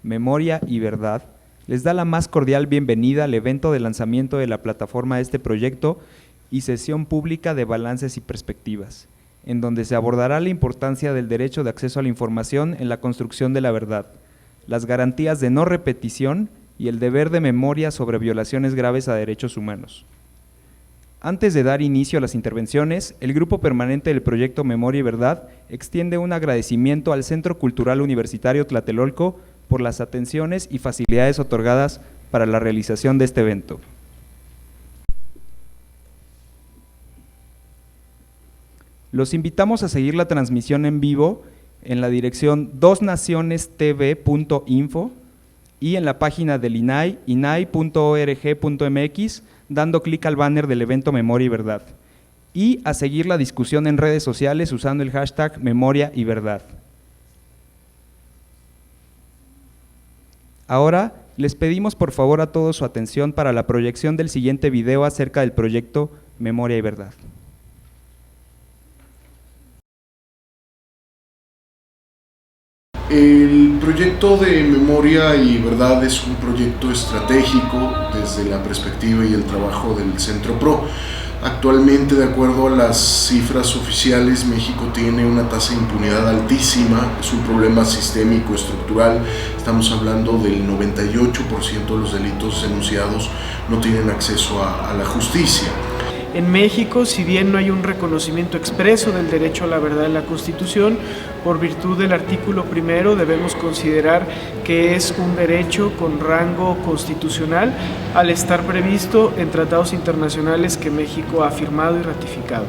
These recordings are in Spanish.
Memoria y Verdad, les da la más cordial bienvenida al evento de lanzamiento de la plataforma de este proyecto y sesión pública de balances y perspectivas, en donde se abordará la importancia del derecho de acceso a la información en la construcción de la verdad, las garantías de no repetición y el deber de memoria sobre violaciones graves a derechos humanos. Antes de dar inicio a las intervenciones, el Grupo Permanente del Proyecto Memoria y Verdad extiende un agradecimiento al Centro Cultural Universitario Tlatelolco por las atenciones y facilidades otorgadas para la realización de este evento. Los invitamos a seguir la transmisión en vivo en la dirección dosnacionestv.info y en la página del INAI, inai.org.mx, dando clic al banner del evento Memoria y Verdad, y a seguir la discusión en redes sociales usando el hashtag Memoria y Verdad. Ahora, les pedimos por favor a todos su atención para la proyección del siguiente video acerca del proyecto Memoria y Verdad. El proyecto de Memoria y Verdad es un proyecto estratégico desde la perspectiva y el trabajo del Centro PRO. Actualmente, de acuerdo a las cifras oficiales, México tiene una tasa de impunidad altísima, es un problema sistémico, estructural. Estamos hablando del 98% de los delitos denunciados no tienen acceso a la justicia. En México, si bien no hay un reconocimiento expreso del derecho a la verdad en la Constitución, por virtud del artículo 1 debemos considerar que es un derecho con rango constitucional al estar previsto en tratados internacionales que México ha firmado y ratificado.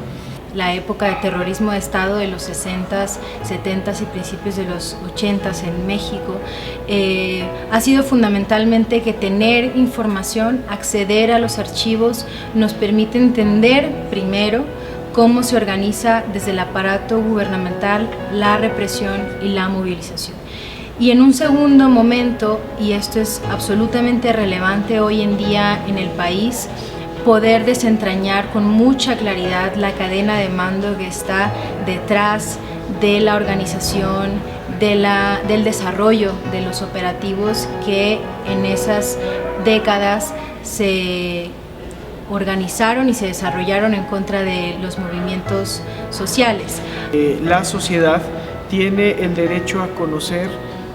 La época de terrorismo de Estado de los 60s, 70s y principios de los 80s en México ha sido fundamentalmente que tener información, acceder a los archivos, nos permite entender primero cómo se organiza desde el aparato gubernamental la represión y la movilización. Y en un segundo momento, y esto es absolutamente relevante hoy en día en el país, poder desentrañar con mucha claridad la cadena de mando que está detrás de la organización, del desarrollo de los operativos que en esas décadas se organizaron y se desarrollaron en contra de los movimientos sociales. La sociedad tiene el derecho a conocer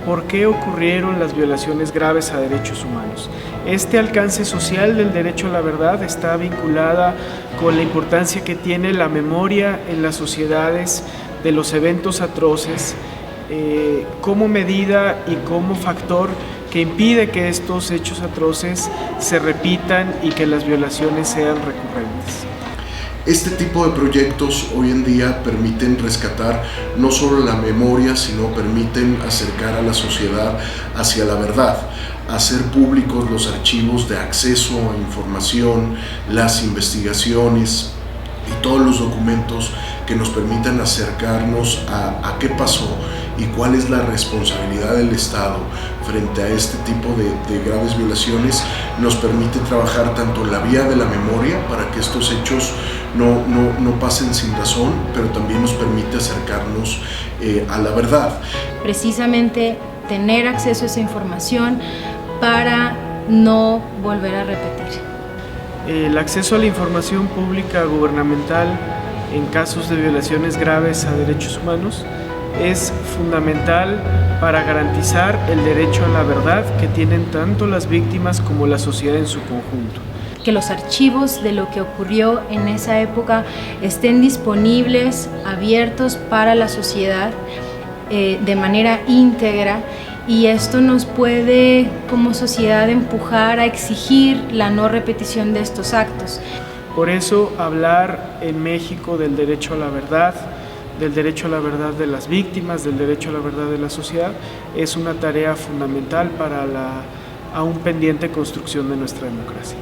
por qué ocurrieron las violaciones graves a derechos humanos. Este alcance social del derecho a la verdad está vinculada con la importancia que tiene la memoria en las sociedades de los eventos atroces, como medida y como factor que impide que estos hechos atroces se repitan y que las violaciones sean recurrentes. Este tipo de proyectos hoy en día permiten rescatar no solo la memoria, sino permiten acercar a la sociedad hacia la verdad, hacer públicos los archivos de acceso a información, las investigaciones y todos los documentos que nos permitan acercarnos a qué pasó y cuál es la responsabilidad del Estado frente a este tipo de graves violaciones. Nos permite trabajar tanto en la vía de la memoria para que estos hechos no pasen sin razón, pero también nos permite acercarnos a la verdad. Precisamente tener acceso a esa información para no volver a repetir. El acceso a la información pública gubernamental en casos de violaciones graves a derechos humanos es fundamental para garantizar el derecho a la verdad que tienen tanto las víctimas como la sociedad en su conjunto. Que los archivos de lo que ocurrió en esa época estén disponibles, abiertos para la sociedad de manera íntegra, y esto nos puede como sociedad empujar a exigir la no repetición de estos actos. Por eso hablar en México del derecho a la verdad, del derecho a la verdad de las víctimas, del derecho a la verdad de la sociedad, es una tarea fundamental para la aún pendiente construcción de nuestra democracia.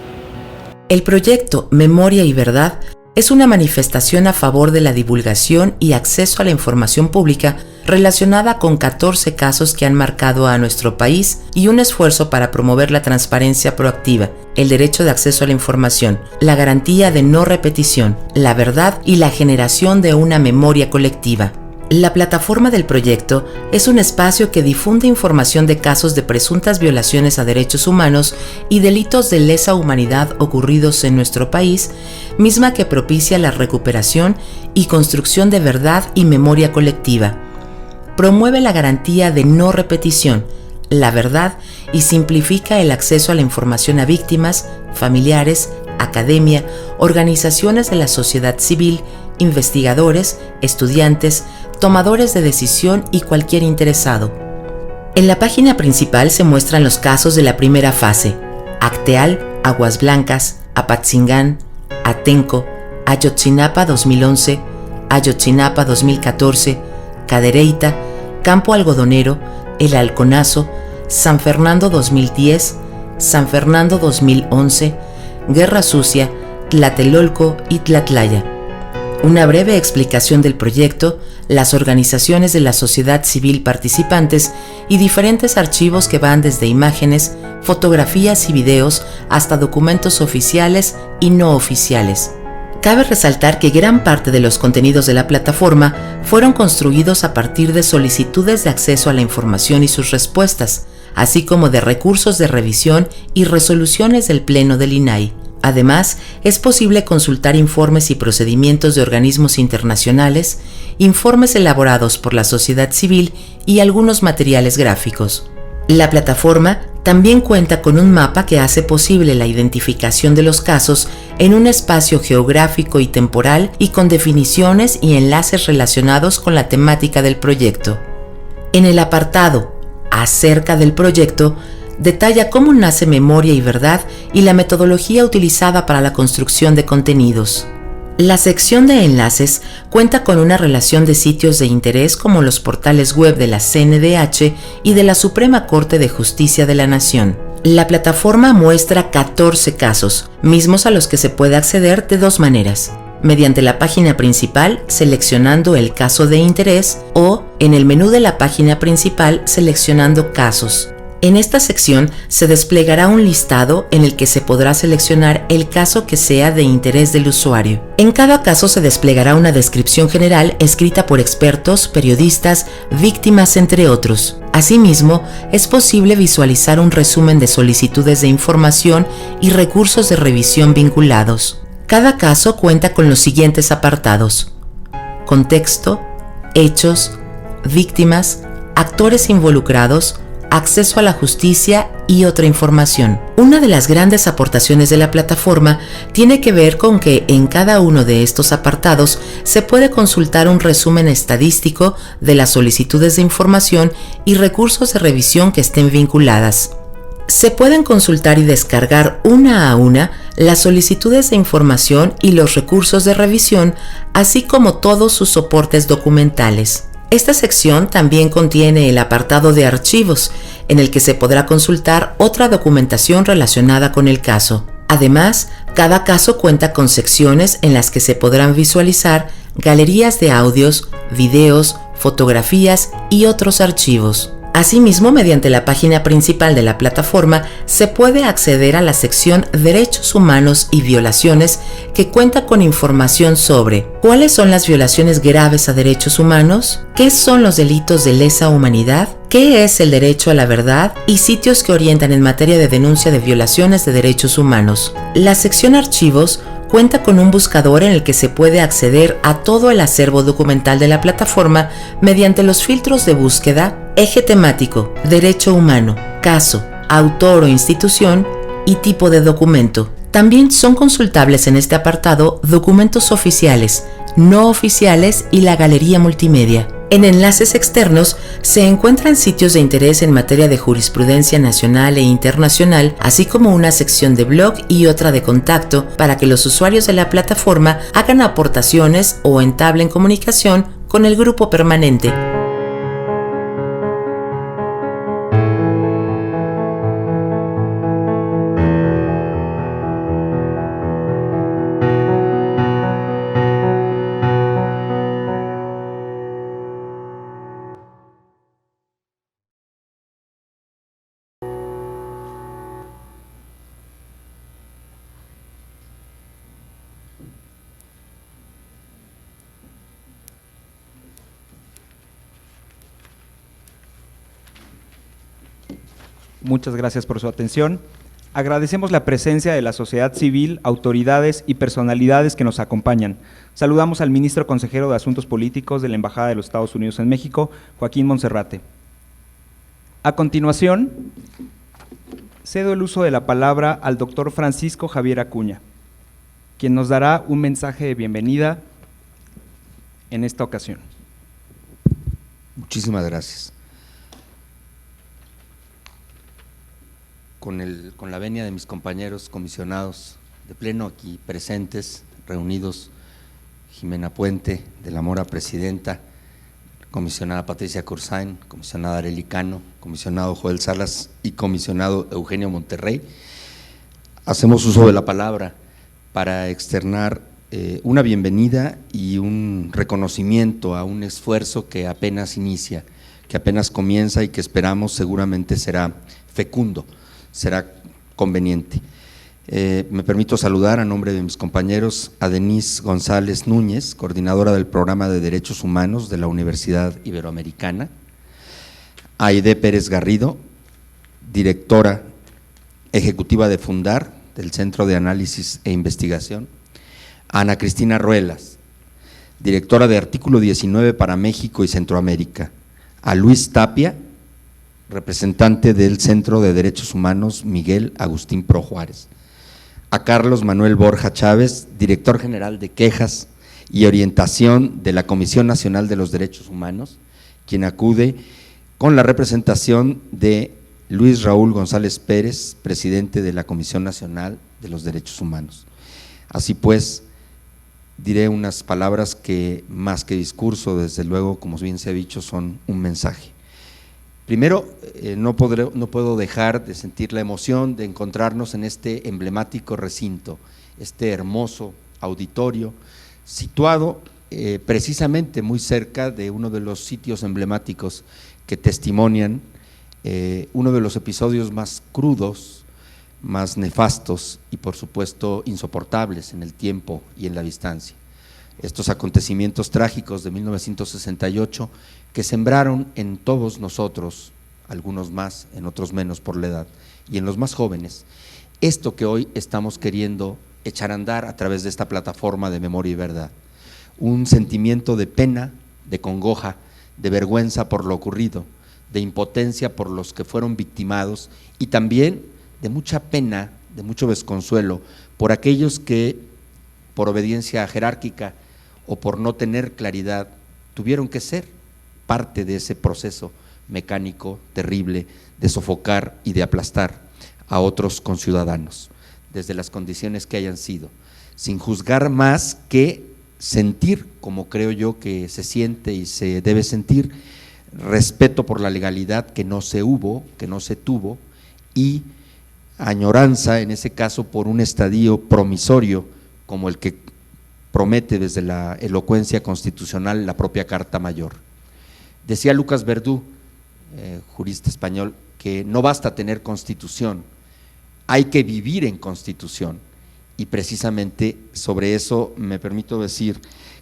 El proyecto Memoria y Verdad es una manifestación a favor de la divulgación y acceso a la información pública relacionada con 14 casos que han marcado a nuestro país y un esfuerzo para promover la transparencia proactiva, el derecho de acceso a la información, la garantía de no repetición, la verdad y la generación de una memoria colectiva. La plataforma del proyecto es un espacio que difunde información de casos de presuntas violaciones a derechos humanos y delitos de lesa humanidad ocurridos en nuestro país, misma que propicia la recuperación y construcción de verdad y memoria colectiva. Promueve la garantía de no repetición, la verdad y simplifica el acceso a la información a víctimas, familiares, academia, organizaciones de la sociedad civil, investigadores, estudiantes, tomadores de decisión y cualquier interesado. En la página principal se muestran los casos de la primera fase: Acteal, Aguas Blancas, Apatzingán, Atenco, Ayotzinapa 2011, Ayotzinapa 2014, Cadereyta, Campo Algodonero, El Halconazo, San Fernando 2010, San Fernando 2011, Guerra Sucia, Tlatelolco y Tlatlaya. Una breve explicación del proyecto, las organizaciones de la sociedad civil participantes y diferentes archivos que van desde imágenes, fotografías y videos hasta documentos oficiales y no oficiales. Cabe resaltar que gran parte de los contenidos de la plataforma fueron construidos a partir de solicitudes de acceso a la información y sus respuestas, así como de recursos de revisión y resoluciones del Pleno del INAI. Además, es posible consultar informes y procedimientos de organismos internacionales, informes elaborados por la sociedad civil y algunos materiales gráficos. La plataforma también cuenta con un mapa que hace posible la identificación de los casos en un espacio geográfico y temporal y con definiciones y enlaces relacionados con la temática del proyecto. En el apartado Acerca del proyecto, detalla cómo nace Memoria y Verdad y la metodología utilizada para la construcción de contenidos. La sección de enlaces cuenta con una relación de sitios de interés como los portales web de la CNDH y de la Suprema Corte de Justicia de la Nación. La plataforma muestra 14 casos, mismos a los que se puede acceder de dos maneras: mediante la página principal seleccionando el caso de interés o en el menú de la página principal seleccionando casos. En esta sección se desplegará un listado en el que se podrá seleccionar el caso que sea de interés del usuario. En cada caso se desplegará una descripción general escrita por expertos, periodistas, víctimas, entre otros. Asimismo, es posible visualizar un resumen de solicitudes de información y recursos de revisión vinculados. Cada caso cuenta con los siguientes apartados: contexto, hechos, víctimas, actores involucrados, acceso a la justicia y otra información. Una de las grandes aportaciones de la plataforma tiene que ver con que en cada uno de estos apartados se puede consultar un resumen estadístico de las solicitudes de información y recursos de revisión que estén vinculadas. Se pueden consultar y descargar una a una las solicitudes de información y los recursos de revisión, así como todos sus soportes documentales. Esta sección también contiene el apartado de archivos, en el que se podrá consultar otra documentación relacionada con el caso. Además, cada caso cuenta con secciones en las que se podrán visualizar galerías de audios, videos, fotografías y otros archivos. Asimismo, mediante la página principal de la plataforma se puede acceder a la sección Derechos Humanos y Violaciones, que cuenta con información sobre cuáles son las violaciones graves a derechos humanos, qué son los delitos de lesa humanidad, qué es el derecho a la verdad y sitios que orientan en materia de denuncia de violaciones de derechos humanos. La sección Archivos cuenta con un buscador en el que se puede acceder a todo el acervo documental de la plataforma mediante los filtros de búsqueda, eje temático, derecho humano, caso, autor o institución y tipo de documento. También son consultables en este apartado documentos oficiales, no oficiales y la galería multimedia. En enlaces externos se encuentran sitios de interés en materia de jurisprudencia nacional e internacional, así como una sección de blog y otra de contacto para que los usuarios de la plataforma hagan aportaciones o entablen comunicación con el grupo permanente. Muchas gracias por su atención. Agradecemos la presencia de la sociedad civil, autoridades y personalidades que nos acompañan. Saludamos al ministro consejero de Asuntos Políticos de la Embajada de los Estados Unidos en México, Joaquín Monserrate. A continuación, cedo el uso de la palabra al doctor Francisco Javier Acuña, quien nos dará un mensaje de bienvenida en esta ocasión. Muchísimas gracias. Con la venia de mis compañeros comisionados de pleno aquí presentes, reunidos, Jimena Puente, de la Mora Presidenta, comisionada Patricia Cursain, comisionada Arely Cano, comisionado Joel Salas y comisionado Eugenio Monterrey, hacemos uso de la palabra para externar una bienvenida y un reconocimiento a un esfuerzo que apenas inicia, que apenas comienza y que esperamos seguramente será fecundo, será conveniente. Me permito saludar a nombre de mis compañeros a Denise González Núñez, coordinadora del Programa de Derechos Humanos de la Universidad Iberoamericana, a Aide Pérez Garrido, directora ejecutiva de Fundar, del Centro de Análisis e Investigación, a Ana Cristina Ruelas, directora de Artículo 19 para México y Centroamérica, a Luis Tapia, representante del Centro de Derechos Humanos Miguel Agustín Pro Juárez, a Carlos Manuel Borja Chávez, director general de Quejas y Orientación de la Comisión Nacional de los Derechos Humanos, quien acude con la representación de Luis Raúl González Pérez, presidente de la Comisión Nacional de los Derechos Humanos. Así pues, diré unas palabras que más que discurso, desde luego, como bien se ha dicho, son un mensaje. Primero, no puedo dejar de sentir la emoción de encontrarnos en este emblemático recinto, este hermoso auditorio, situado precisamente muy cerca de uno de los sitios emblemáticos que testimonian uno de los episodios más crudos, más nefastos y por supuesto insoportables en el tiempo y en la distancia. Estos acontecimientos trágicos de 1968 que sembraron en todos nosotros, algunos más, en otros menos por la edad, y en los más jóvenes, esto que hoy estamos queriendo echar a andar a través de esta plataforma de Memoria y Verdad, un sentimiento de pena, de congoja, de vergüenza por lo ocurrido, de impotencia por los que fueron victimados y también de mucha pena, de mucho desconsuelo por aquellos que por obediencia jerárquica o por no tener claridad tuvieron que ser parte de ese proceso mecánico terrible de sofocar y de aplastar a otros conciudadanos, desde las condiciones que hayan sido, sin juzgar más que sentir, como creo yo que se siente y se debe sentir, respeto por la legalidad que no se hubo, que no se tuvo, y añoranza, en ese caso, por un estadio promisorio como el que promete desde la elocuencia constitucional la propia Carta Mayor. Decía Lucas Verdú, jurista español, que no basta tener constitución, hay que vivir en constitución, y precisamente sobre eso me permito decir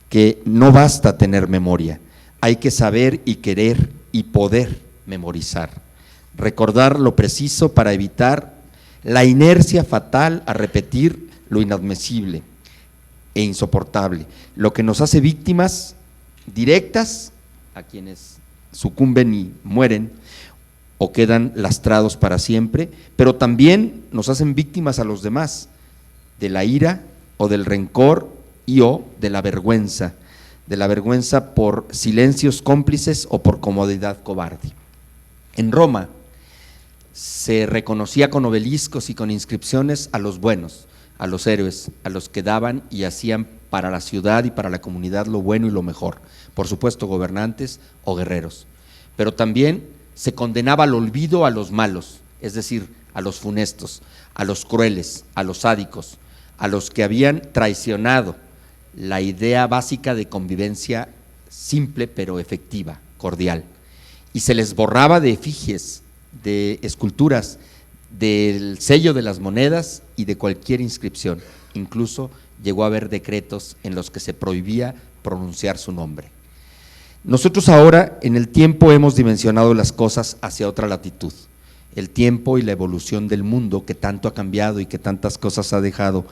que no basta tener memoria, hay que saber y querer y poder memorizar, recordar lo preciso para evitar la inercia fatal a repetir lo inadmisible e insoportable, lo que nos hace víctimas directas a quienes sucumben y mueren o quedan lastrados para siempre, pero también nos hacen víctimas a los demás, de la ira o del rencor y o de la vergüenza por silencios cómplices o por comodidad cobarde. En Roma se reconocía con obeliscos y con inscripciones a los buenos, a los héroes, a los que daban y hacían para la ciudad y para la comunidad lo bueno y lo mejor, por supuesto gobernantes o guerreros, pero también se condenaba al olvido a los malos, es decir, a los funestos, a los crueles, a los sádicos, a los que habían traicionado la idea básica de convivencia simple pero efectiva, cordial, y se les borraba de efigies, de esculturas, del sello de las monedas y de cualquier inscripción. Incluso llegó a haber decretos en los que se prohibía pronunciar su nombre. Nosotros ahora en el tiempo hemos dimensionado las cosas hacia otra latitud. el tiempo y la evolución del mundo, que tanto ha cambiado y que tantas cosas ha dejado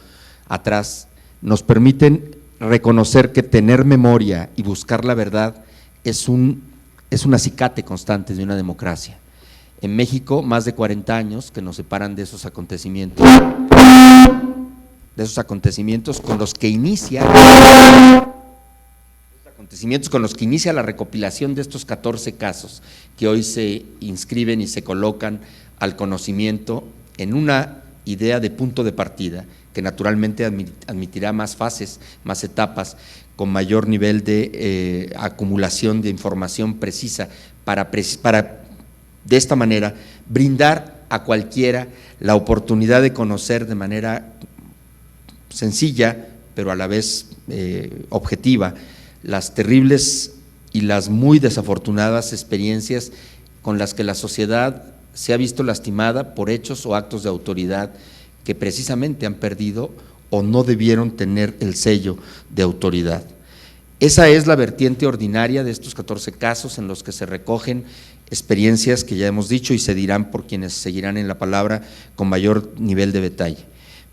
atrás, nos permiten reconocer que tener memoria y buscar la verdad es un acicate constante de una democracia. En México, más de 40 años que nos separan de esos acontecimientos con los que inicia la recopilación de estos 14 casos que hoy se inscriben y se colocan al conocimiento en una idea de punto de partida, que naturalmente admitirá más fases, más etapas, con mayor nivel de acumulación de información precisa para de esta manera brindar a cualquiera la oportunidad de conocer de manera sencilla, pero a la vez objetiva, las terribles y las muy desafortunadas experiencias con las que la sociedad se ha visto lastimada por hechos o actos de autoridad que precisamente han perdido o no debieron tener el sello de autoridad. Esa es la vertiente ordinaria de estos 14 casos en los que se recogen experiencias que ya hemos dicho y se dirán por quienes seguirán en la palabra con mayor nivel de detalle.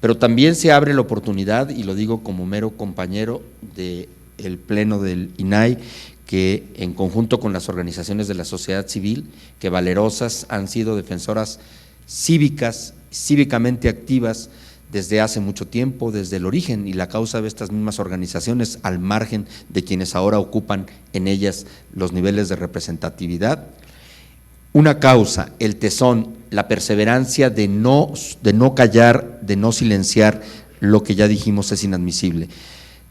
Pero también se abre la oportunidad, y lo digo como mero compañero del Pleno del INAI, que en conjunto con las organizaciones de la sociedad civil, que valerosas han sido defensoras cívicamente activas desde hace mucho tiempo, desde el origen y la causa de estas mismas organizaciones, al margen de quienes ahora ocupan en ellas los niveles de representatividad. Una causa, el tesón, la perseverancia de no callar, de no silenciar lo que ya dijimos es inadmisible.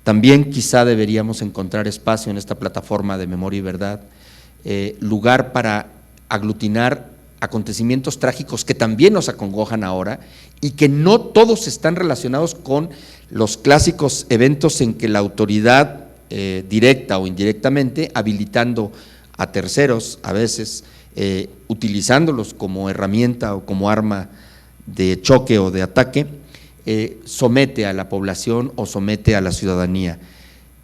También quizá deberíamos encontrar espacio en esta plataforma de Memoria y Verdad, lugar para aglutinar acontecimientos trágicos que también nos acongojan ahora y que no todos están relacionados con los clásicos eventos en que la autoridad directa o indirectamente, habilitando a terceros a veces, utilizándolos como herramienta o como arma de choque o de ataque, somete a la población o somete a la ciudadanía,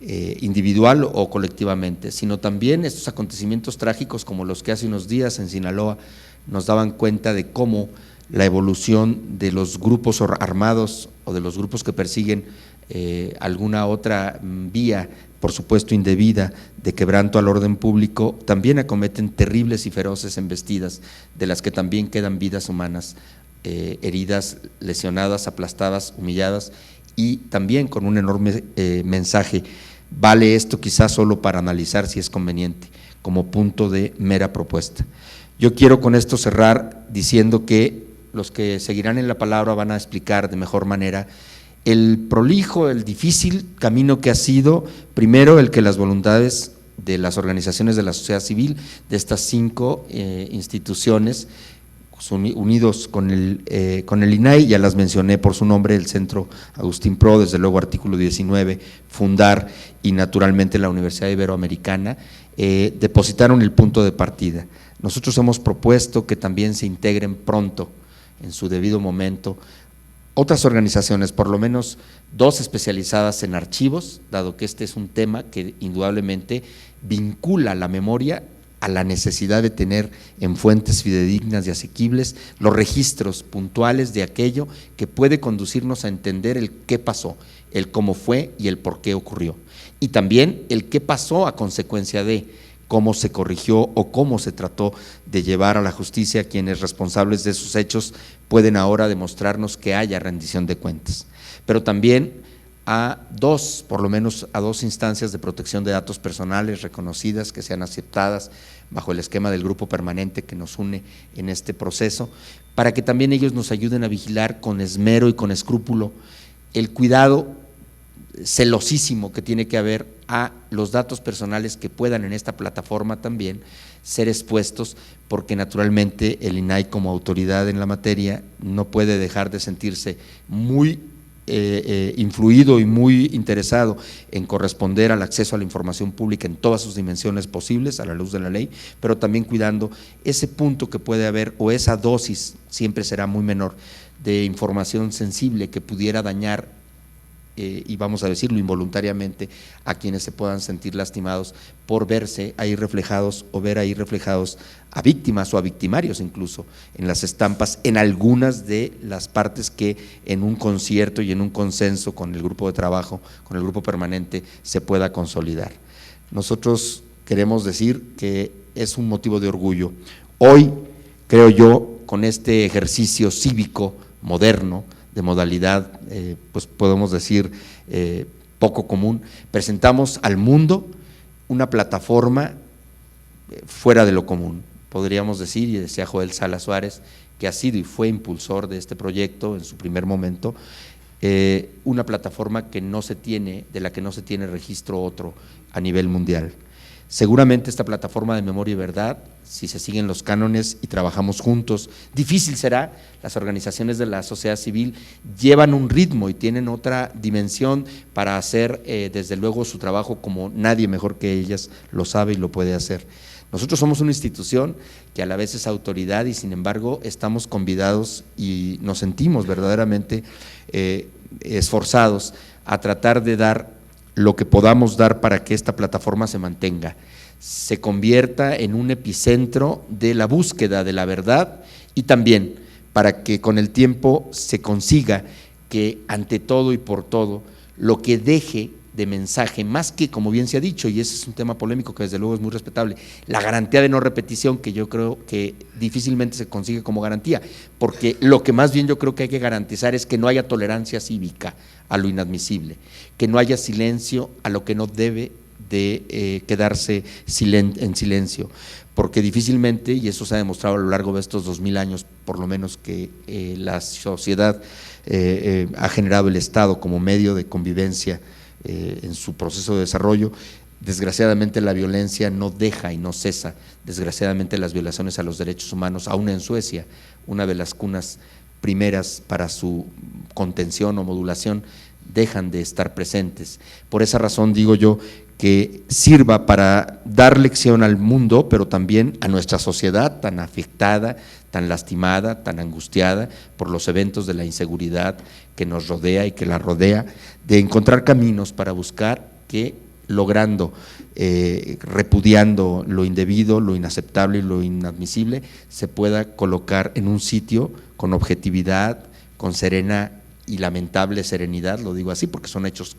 individual o colectivamente, sino también estos acontecimientos trágicos como los que hace unos días en Sinaloa nos daban cuenta de cómo la evolución de los grupos armados o de los grupos que persiguen alguna otra vía, por supuesto indebida, de quebranto al orden público, también acometen terribles y feroces embestidas, de las que también quedan vidas humanas heridas, lesionadas, aplastadas, humilladas, y también con un enorme mensaje. Vale esto quizás solo para analizar si es conveniente, como punto de mera propuesta. Yo quiero con esto cerrar diciendo que los que seguirán en la palabra van a explicar de mejor manera el prolijo, el difícil camino que ha sido, primero, el que las voluntades de las organizaciones de la sociedad civil, de estas 5 instituciones, unidos con el INAI, ya las mencioné por su nombre, el Centro Agustín Pro, desde luego artículo 19, Fundar y naturalmente la Universidad Iberoamericana, depositaron el punto de partida. Nosotros hemos propuesto que también se integren pronto, en su debido momento, otras organizaciones, por lo menos 2 especializadas en archivos, dado que este es un tema que indudablemente vincula la memoria a la necesidad de tener en fuentes fidedignas y asequibles los registros puntuales de aquello que puede conducirnos a entender el qué pasó, el cómo fue y el por qué ocurrió. Y también el qué pasó a consecuencia de cómo se corrigió o cómo se trató de llevar a la justicia a quienes responsables de esos hechos pueden ahora demostrarnos que haya rendición de cuentas. Pero también por lo menos a 2 instancias de protección de datos personales reconocidas que sean aceptadas bajo el esquema del grupo permanente que nos une en este proceso, para que también ellos nos ayuden a vigilar con esmero y con escrúpulo el cuidado celosísimo que tiene que haber a los datos personales que puedan en esta plataforma también ser expuestos, porque naturalmente el INAI como autoridad en la materia no puede dejar de sentirse muy influido y muy interesado en corresponder al acceso a la información pública en todas sus dimensiones posibles a la luz de la ley, pero también cuidando ese punto que puede haber, o esa dosis siempre será muy menor, de información sensible que pudiera dañar y vamos a decirlo involuntariamente, a quienes se puedan sentir lastimados por verse ahí reflejados o ver ahí reflejados a víctimas o a victimarios incluso en las estampas, en algunas de las partes que en un concierto y en un consenso con el grupo de trabajo, con el grupo permanente, se pueda consolidar. Nosotros queremos decir que es un motivo de orgullo. Hoy, creo yo, con este ejercicio cívico moderno, de modalidad, pues podemos decir, poco común, presentamos al mundo una plataforma fuera de lo común, podríamos decir, y decía Joel Sala Suárez, que ha sido y fue impulsor de este proyecto en su primer momento, una plataforma que no se tiene, de la que no se tiene registro otro a nivel mundial. Seguramente esta plataforma de Memoria y Verdad, si se siguen los cánones y trabajamos juntos, difícil será. Las organizaciones de la sociedad civil llevan un ritmo y tienen otra dimensión para hacer desde luego su trabajo como nadie mejor que ellas lo sabe y lo puede hacer. Nosotros somos una institución que a la vez es autoridad y sin embargo estamos convidados y nos sentimos verdaderamente esforzados a tratar de dar lo que podamos dar para que esta plataforma se mantenga, se convierta en un epicentro de la búsqueda de la verdad y también para que con el tiempo se consiga que ante todo y por todo lo que deje de mensaje, más que, como bien se ha dicho, y ese es un tema polémico que desde luego es muy respetable, la garantía de no repetición, que yo creo que difícilmente se consigue como garantía, porque lo que más bien yo creo que hay que garantizar es que no haya tolerancia cívica a lo inadmisible, que no haya silencio a lo que no debe de quedarse en silencio, porque difícilmente, y eso se ha demostrado a lo largo de estos 2000 años, por lo menos que la sociedad ha generado el Estado como medio de convivencia en su proceso de desarrollo, desgraciadamente la violencia no deja y no cesa, desgraciadamente las violaciones a los derechos humanos, aún en Suecia, una de las cunas primeras para su contención o modulación, dejan de estar presentes. Por esa razón digo yo que sirva para dar lección al mundo, pero también a nuestra sociedad tan afectada, tan lastimada, tan angustiada por los eventos de la inseguridad que nos rodea y que la rodea, de encontrar caminos para buscar que, logrando, repudiando lo indebido, lo inaceptable y lo inadmisible, se pueda colocar en un sitio con objetividad, con serena y lamentable serenidad, lo digo así porque son hechos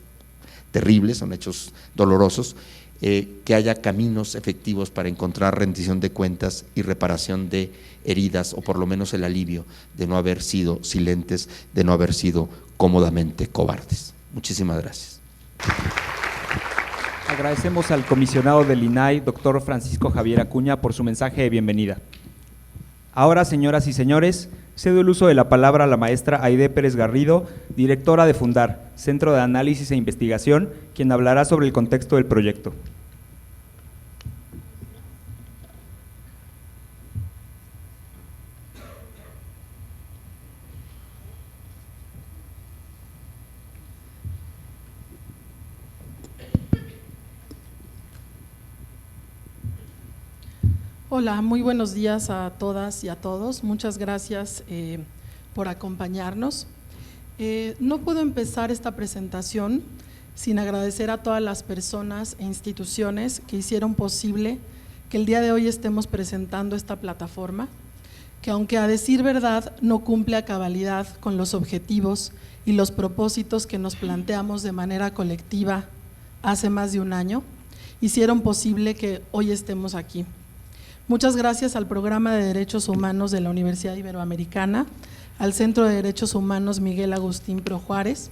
terribles, son hechos dolorosos, que haya caminos efectivos para encontrar rendición de cuentas y reparación de heridas, o por lo menos el alivio de no haber sido silentes, de no haber sido cómodamente cobardes. Muchísimas gracias. Agradecemos al comisionado del INAI, doctor Francisco Javier Acuña, por su mensaje de bienvenida. Ahora, señoras y señores, cedo el uso de la palabra a la maestra Aide Pérez Garrido, directora de Fundar, Centro de Análisis e Investigación, quien hablará sobre el contexto del proyecto. Hola, muy buenos días a todas y a todos. Muchas gracias por acompañarnos. No puedo empezar esta presentación sin agradecer a todas las personas e instituciones que hicieron posible que el día de hoy estemos presentando esta plataforma, que aunque a decir verdad no cumple a cabalidad con los objetivos y los propósitos que nos planteamos de manera colectiva hace más de un año, hicieron posible que hoy estemos aquí. Muchas gracias al Programa de Derechos Humanos de la Universidad Iberoamericana, al Centro de Derechos Humanos Miguel Agustín Pro Juárez,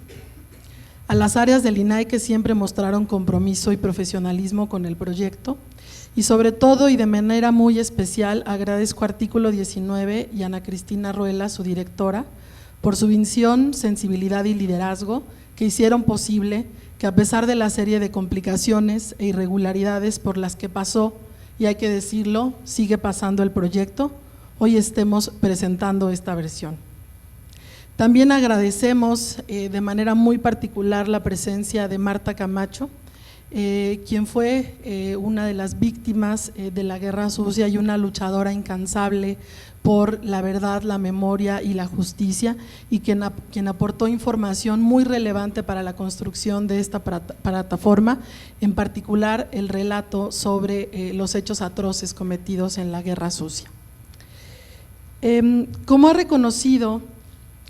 a las áreas del INAI que siempre mostraron compromiso y profesionalismo con el proyecto, y sobre todo y de manera muy especial agradezco a Artículo 19 y a Ana Cristina Ruela, su directora, por su visión, sensibilidad y liderazgo que hicieron posible que a pesar de la serie de complicaciones e irregularidades por las que pasó, y hay que decirlo, sigue pasando el proyecto, hoy estemos presentando esta versión. También agradecemos de manera muy particular la presencia de Marta Camacho, quien fue una de las víctimas de la Guerra Sucia y una luchadora incansable por la verdad, la memoria y la justicia, y quien aportó información muy relevante para la construcción de esta plataforma, en particular el relato sobre los hechos atroces cometidos en la Guerra Sucia. Como ha reconocido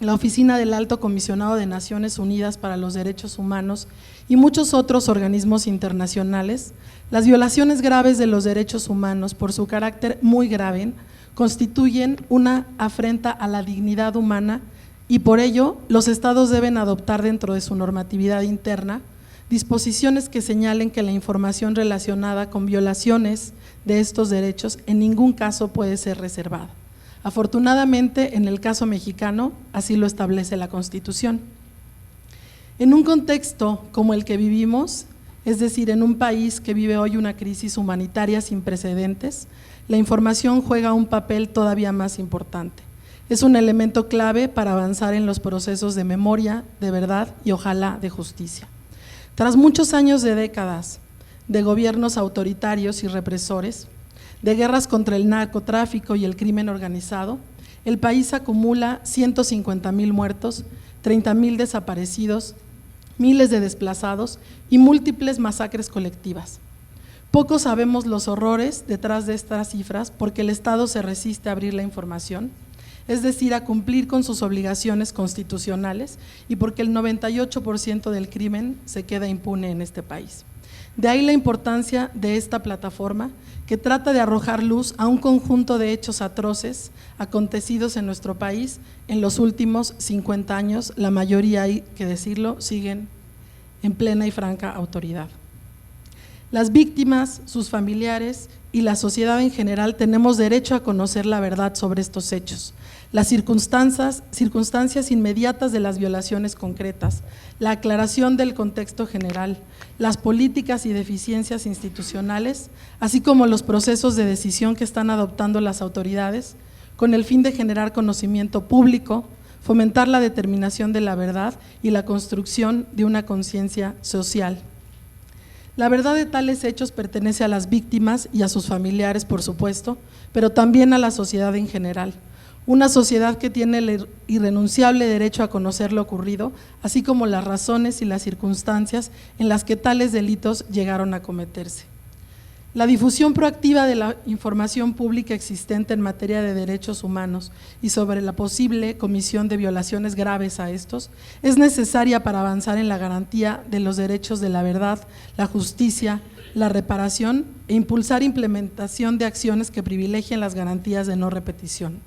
la Oficina del Alto Comisionado de Naciones Unidas para los Derechos Humanos y muchos otros organismos internacionales, las violaciones graves de los derechos humanos, por su carácter muy grave, constituyen una afrenta a la dignidad humana, y por ello los estados deben adoptar dentro de su normatividad interna disposiciones que señalen que la información relacionada con violaciones de estos derechos en ningún caso puede ser reservada. Afortunadamente, en el caso mexicano, así lo establece la Constitución. En un contexto como el que vivimos, es decir, en un país que vive hoy una crisis humanitaria sin precedentes, la información juega un papel todavía más importante. Es un elemento clave para avanzar en los procesos de memoria, de verdad y ojalá de justicia. Tras muchos años de décadas de gobiernos autoritarios y represores, de guerras contra el narcotráfico y el crimen organizado, el país acumula 150,000 muertos, 30,000 desaparecidos, miles de desplazados y múltiples masacres colectivas. Poco sabemos los horrores detrás de estas cifras porque el Estado se resiste a abrir la información, es decir, a cumplir con sus obligaciones constitucionales, y porque el 98% del crimen se queda impune en este país. De ahí la importancia de esta plataforma, que trata de arrojar luz a un conjunto de hechos atroces acontecidos en nuestro país en los últimos 50 años, la mayoría, hay que decirlo, siguen en plena y franca autoridad. Las víctimas, sus familiares y la sociedad en general tenemos derecho a conocer la verdad sobre estos hechos, las circunstancias inmediatas de las violaciones concretas, la aclaración del contexto general, las políticas y deficiencias institucionales, así como los procesos de decisión que están adoptando las autoridades, con el fin de generar conocimiento público, fomentar la determinación de la verdad y la construcción de una conciencia social. La verdad de tales hechos pertenece a las víctimas y a sus familiares, por supuesto, pero también a la sociedad en general. Una sociedad que tiene el irrenunciable derecho a conocer lo ocurrido, así como las razones y las circunstancias en las que tales delitos llegaron a cometerse. La difusión proactiva de la información pública existente en materia de derechos humanos y sobre la posible comisión de violaciones graves a estos es necesaria para avanzar en la garantía de los derechos de la verdad, la justicia, la reparación e impulsar implementación de acciones que privilegien las garantías de no repetición.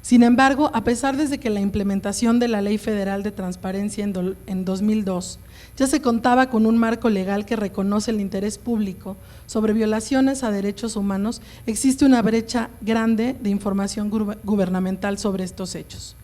Sin embargo, a pesar de que la implementación de la Ley Federal de Transparencia en 2002 ya se contaba con un marco legal que reconoce el interés público sobre violaciones a derechos humanos, existe una brecha grande de información gubernamental sobre estos hechos.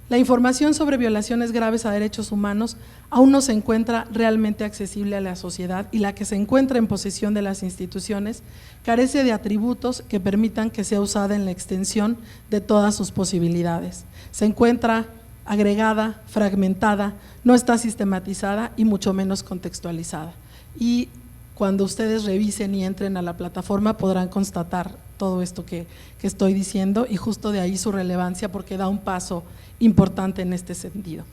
La información sobre violaciones graves a derechos humanos aún no se encuentra realmente accesible a la sociedad, y la que se encuentra en posesión de las instituciones carece de atributos que permitan que sea usada en la extensión de todas sus posibilidades. Se encuentra agregada, fragmentada, no está sistematizada y mucho menos contextualizada. Y cuando ustedes revisen y entren a la plataforma podrán constatar todo esto que estoy diciendo, y justo de ahí su relevancia, porque da un paso importante en este sentido.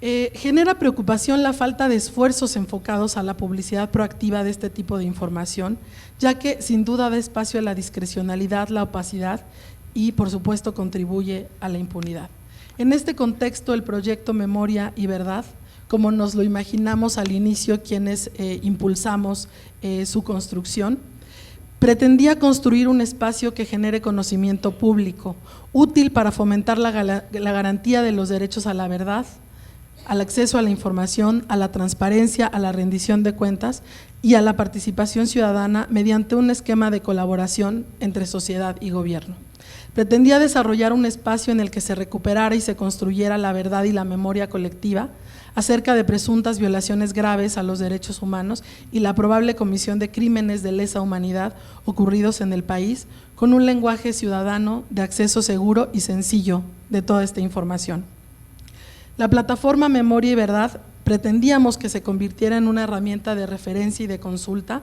Genera preocupación la falta de esfuerzos enfocados a la publicidad proactiva de este tipo de información, ya que sin duda da espacio a la discrecionalidad, la opacidad y por supuesto contribuye a la impunidad. En este contexto, el proyecto Memoria y Verdad, como nos lo imaginamos al inicio quienes impulsamos su construcción, pretendía construir un espacio que genere conocimiento público, útil para fomentar la garantía de los derechos a la verdad, al acceso a la información, a la transparencia, a la rendición de cuentas y a la participación ciudadana mediante un esquema de colaboración entre sociedad y gobierno. Pretendía desarrollar un espacio en el que se recuperara y se construyera la verdad y la memoria colectiva acerca de presuntas violaciones graves a los derechos humanos y la probable comisión de crímenes de lesa humanidad ocurridos en el país, con un lenguaje ciudadano de acceso seguro y sencillo de toda esta información. La plataforma Memoria y Verdad pretendíamos que se convirtiera en una herramienta de referencia y de consulta,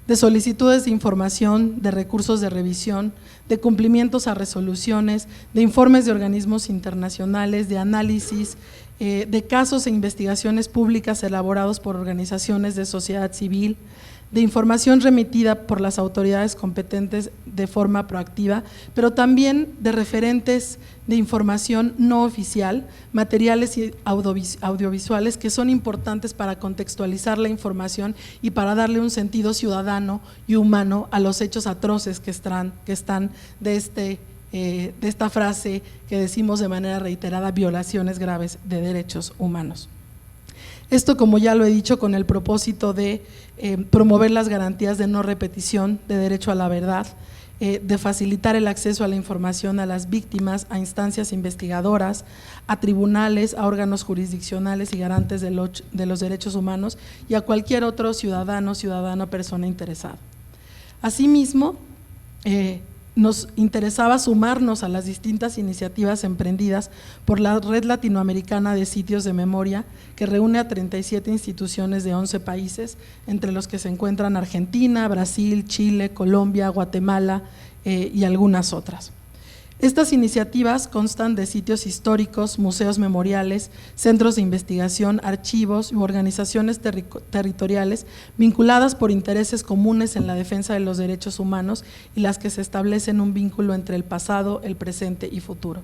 de solicitudes de información, de recursos de revisión, de cumplimientos a resoluciones, de informes de organismos internacionales, de análisis, de casos e investigaciones públicas elaborados por organizaciones de sociedad civil, de información remitida por las autoridades competentes de forma proactiva, pero también de referentes de información no oficial, materiales y audiovisuales que son importantes para contextualizar la información y para darle un sentido ciudadano y humano a los hechos atroces que están de esta frase que decimos de manera reiterada, violaciones graves de derechos humanos. Esto, como ya lo he dicho, con el propósito de promover las garantías de no repetición, de derecho a la verdad, de facilitar el acceso a la información a las víctimas, a instancias investigadoras, a tribunales, a órganos jurisdiccionales y garantes de los derechos humanos y a cualquier otro ciudadana o persona interesada. Asimismo, nos interesaba sumarnos a las distintas iniciativas emprendidas por la Red Latinoamericana de Sitios de Memoria, que reúne a 37 instituciones de 11 países, entre los que se encuentran Argentina, Brasil, Chile, Colombia, Guatemala y algunas otras. Estas iniciativas constan de sitios históricos, museos memoriales, centros de investigación, archivos y organizaciones territoriales vinculadas por intereses comunes en la defensa de los derechos humanos y las que se establecen un vínculo entre el pasado, el presente y futuro.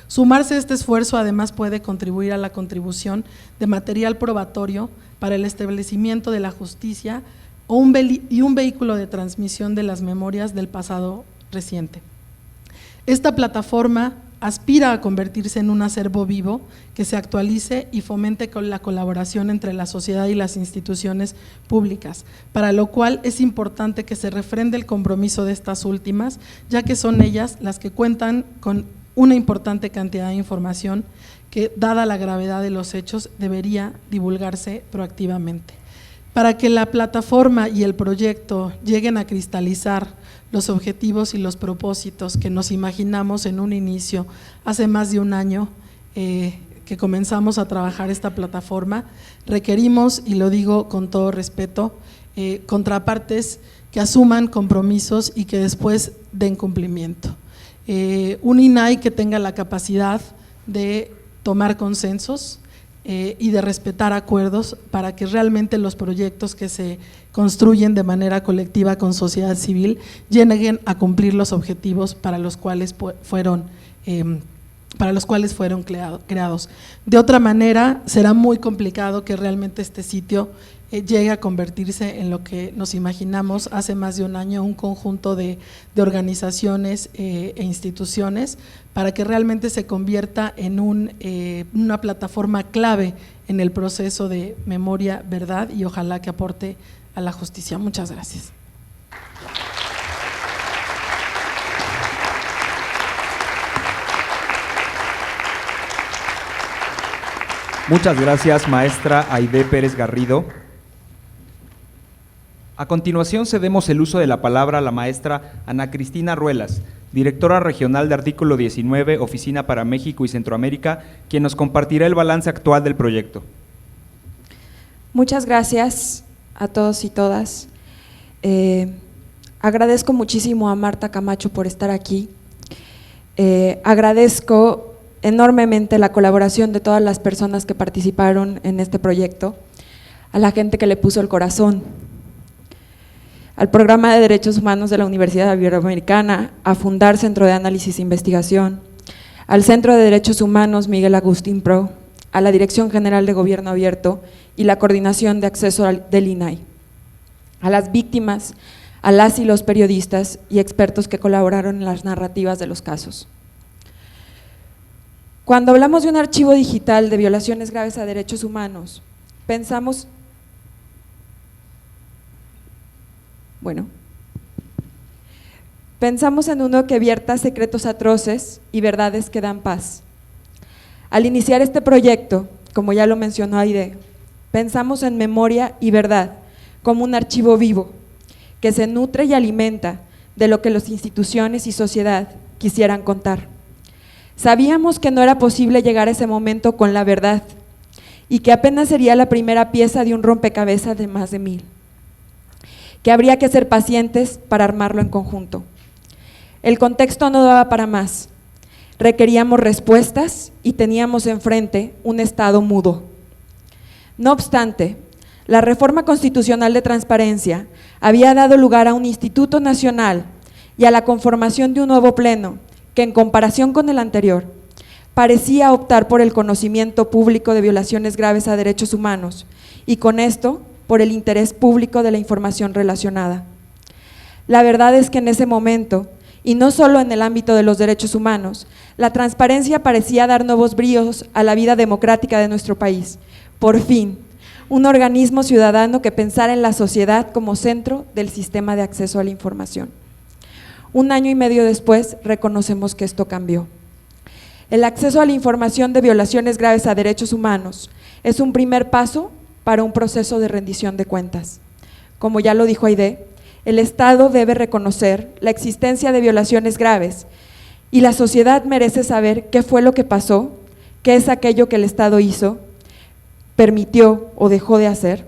Sumarse a este esfuerzo además puede contribuir a la contribución de material probatorio para el establecimiento de la justicia y un vehículo de transmisión de las memorias del pasado reciente. Esta plataforma aspira a convertirse en un acervo vivo que se actualice y fomente con la colaboración entre la sociedad y las instituciones públicas, para lo cual es importante que se refrende el compromiso de estas últimas, ya que son ellas las que cuentan con una importante cantidad de información que, dada la gravedad de los hechos, debería divulgarse proactivamente. Para que la plataforma y el proyecto lleguen a cristalizar los objetivos y los propósitos que nos imaginamos en un inicio, hace más de un año que comenzamos a trabajar esta plataforma, requerimos, y lo digo con todo respeto, contrapartes que asuman compromisos y que después den cumplimiento. Un INAI que tenga la capacidad de tomar consensos y de respetar acuerdos para que realmente los proyectos que se construyen de manera colectiva con sociedad civil lleguen a cumplir los objetivos para los cuales fueron creados. De otra manera, será muy complicado que realmente este sitio llegue a convertirse en lo que nos imaginamos hace más de un año, un conjunto de organizaciones e instituciones, para que realmente se convierta en una plataforma clave en el proceso de memoria, verdad y ojalá que aporte a la justicia. Muchas gracias. Muchas gracias, maestra Aide Pérez Garrido. A continuación cedemos el uso de la palabra a la maestra Ana Cristina Ruelas, directora regional de Artículo 19, Oficina para México y Centroamérica, quien nos compartirá el balance actual del proyecto. Muchas gracias a todos y todas. Agradezco muchísimo a Marta Camacho por estar aquí. Agradezco enormemente la colaboración de todas las personas que participaron en este proyecto, a la gente que le puso el corazón, al Programa de Derechos Humanos de la Universidad Iberoamericana, a Fundar Centro de Análisis e Investigación, al Centro de Derechos Humanos Miguel Agustín Pro, a la Dirección General de Gobierno Abierto y la Coordinación de Acceso del INAI, a las víctimas, a las y los periodistas y expertos que colaboraron en las narrativas de los casos. Cuando hablamos de un archivo digital de violaciones graves a derechos humanos, pensamos en uno que vierta secretos atroces y verdades que dan paz. Al iniciar este proyecto, como ya lo mencionó Aide, pensamos en memoria y verdad como un archivo vivo que se nutre y alimenta de lo que las instituciones y sociedad quisieran contar. Sabíamos que no era posible llegar a ese momento con la verdad y que apenas sería la primera pieza de un rompecabezas de más de 1000, que habría que ser pacientes para armarlo en conjunto. El contexto no daba para más, requeríamos respuestas y teníamos enfrente un Estado mudo. No obstante, la reforma constitucional de transparencia había dado lugar a un Instituto Nacional y a la conformación de un nuevo pleno que, en comparación con el anterior, parecía optar por el conocimiento público de violaciones graves a derechos humanos y con esto por el interés público de la información relacionada. La verdad es que en ese momento, y no solo en el ámbito de los derechos humanos, la transparencia parecía dar nuevos bríos a la vida democrática de nuestro país. Por fin, un organismo ciudadano que pensara en la sociedad como centro del sistema de acceso a la información. 1 año y medio después, reconocemos que esto cambió. El acceso a la información de violaciones graves a derechos humanos es un primer paso para un proceso de rendición de cuentas. Como ya lo dijo Aide, el Estado debe reconocer la existencia de violaciones graves y la sociedad merece saber qué fue lo que pasó, qué es aquello que el Estado hizo, permitió o dejó de hacer,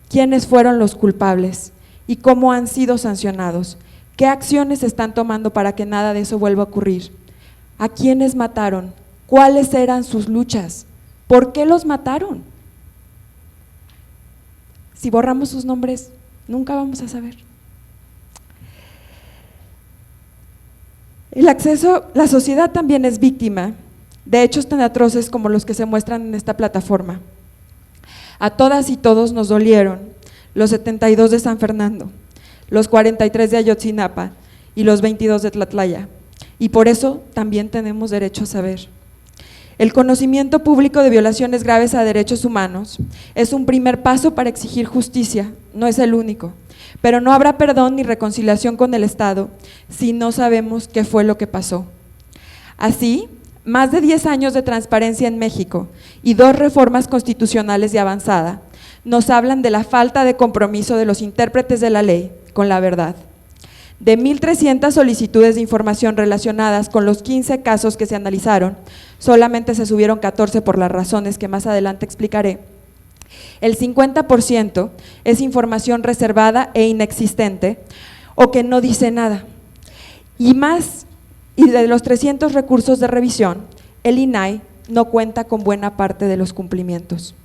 quiénes fueron los culpables y cómo han sido sancionados, qué acciones se están tomando para que nada de eso vuelva a ocurrir, a quiénes mataron, cuáles eran sus luchas, por qué los mataron. Si borramos sus nombres, nunca vamos a saber. El acceso, la sociedad también es víctima de hechos tan atroces como los que se muestran en esta plataforma. A todas y todos nos dolieron los 72 de San Fernando, los 43 de Ayotzinapa y los 22 de Tlatlaya, y por eso también tenemos derecho a saber. El conocimiento público de violaciones graves a derechos humanos es un primer paso para exigir justicia, no es el único, pero no habrá perdón ni reconciliación con el Estado si no sabemos qué fue lo que pasó. Así, más de 10 años de transparencia en México y 2 reformas constitucionales de avanzada nos hablan de la falta de compromiso de los intérpretes de la ley con la verdad. De 1.300 solicitudes de información relacionadas con los 15 casos que se analizaron, solamente se subieron 14 por las razones que más adelante explicaré. El 50% es información reservada e inexistente o que no dice nada. Y de los 300 recursos de revisión, el INAI no cuenta con buena parte de los cumplimientos.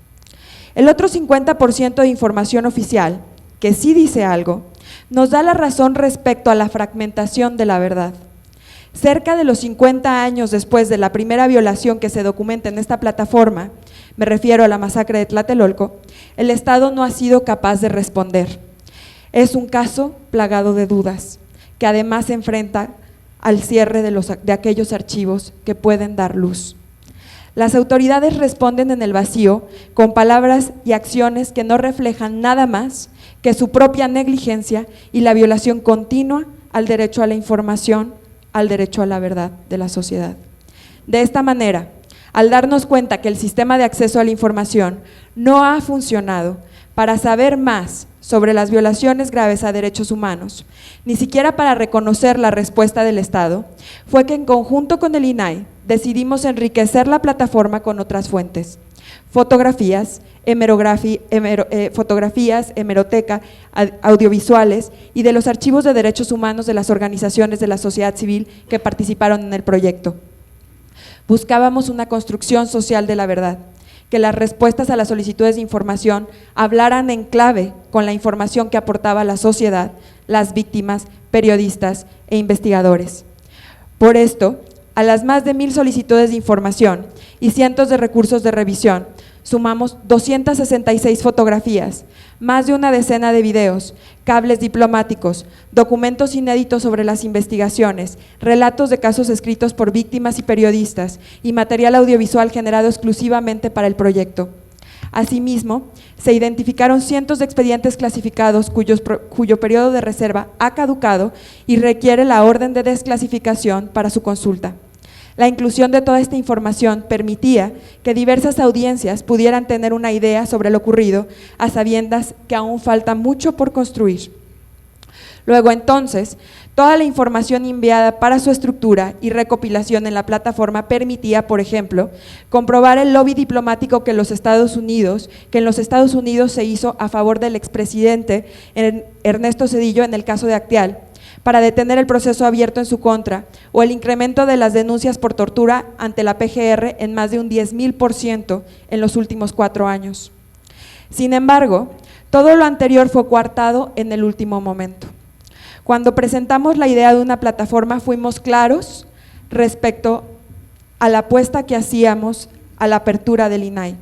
El otro 50% de información oficial, que sí dice algo, nos da la razón respecto a la fragmentación de la verdad. Cerca de los 50 años después de la primera violación que se documenta en esta plataforma, me refiero a la masacre de Tlatelolco, el Estado no ha sido capaz de responder. Es un caso plagado de dudas, que además se enfrenta al cierre de aquellos archivos que pueden dar luz. Las autoridades responden en el vacío con palabras y acciones que no reflejan nada más que su propia negligencia y la violación continua al derecho a la información, al derecho a la verdad de la sociedad. De esta manera, al darnos cuenta que el sistema de acceso a la información no ha funcionado para saber más sobre las violaciones graves a derechos humanos, ni siquiera para reconocer la respuesta del Estado, fue que en conjunto con el INAI decidimos enriquecer la plataforma con otras fuentes: fotografías, hemeroteca, audiovisuales y de los archivos de derechos humanos de las organizaciones de la sociedad civil que participaron en el proyecto. Buscábamos una construcción social de la verdad, que las respuestas a las solicitudes de información hablaran en clave con la información que aportaba la sociedad, las víctimas, periodistas e investigadores. Por esto, a las más de 1000 solicitudes de información y cientos de recursos de revisión, sumamos 266 fotografías, más de una decena de videos, cables diplomáticos, documentos inéditos sobre las investigaciones, relatos de casos escritos por víctimas y periodistas y material audiovisual generado exclusivamente para el proyecto. Asimismo, se identificaron cientos de expedientes clasificados cuyo periodo de reserva ha caducado y requiere la orden de desclasificación para su consulta. La inclusión de toda esta información permitía que diversas audiencias pudieran tener una idea sobre lo ocurrido, a sabiendas que aún falta mucho por construir. Luego entonces, Toda la información enviada para su estructura y recopilación en la plataforma permitía, por ejemplo, comprobar el lobby diplomático que en los Estados Unidos se hizo a favor del expresidente Ernesto Zedillo en el caso de Acteal, para detener el proceso abierto en su contra, o el incremento de las denuncias por tortura ante la PGR en más de un 10,000% en los últimos 4 años. Sin embargo, todo lo anterior fue coartado en el último momento. Cuando presentamos la idea de una plataforma fuimos claros respecto a la apuesta que hacíamos a la apertura del INAI,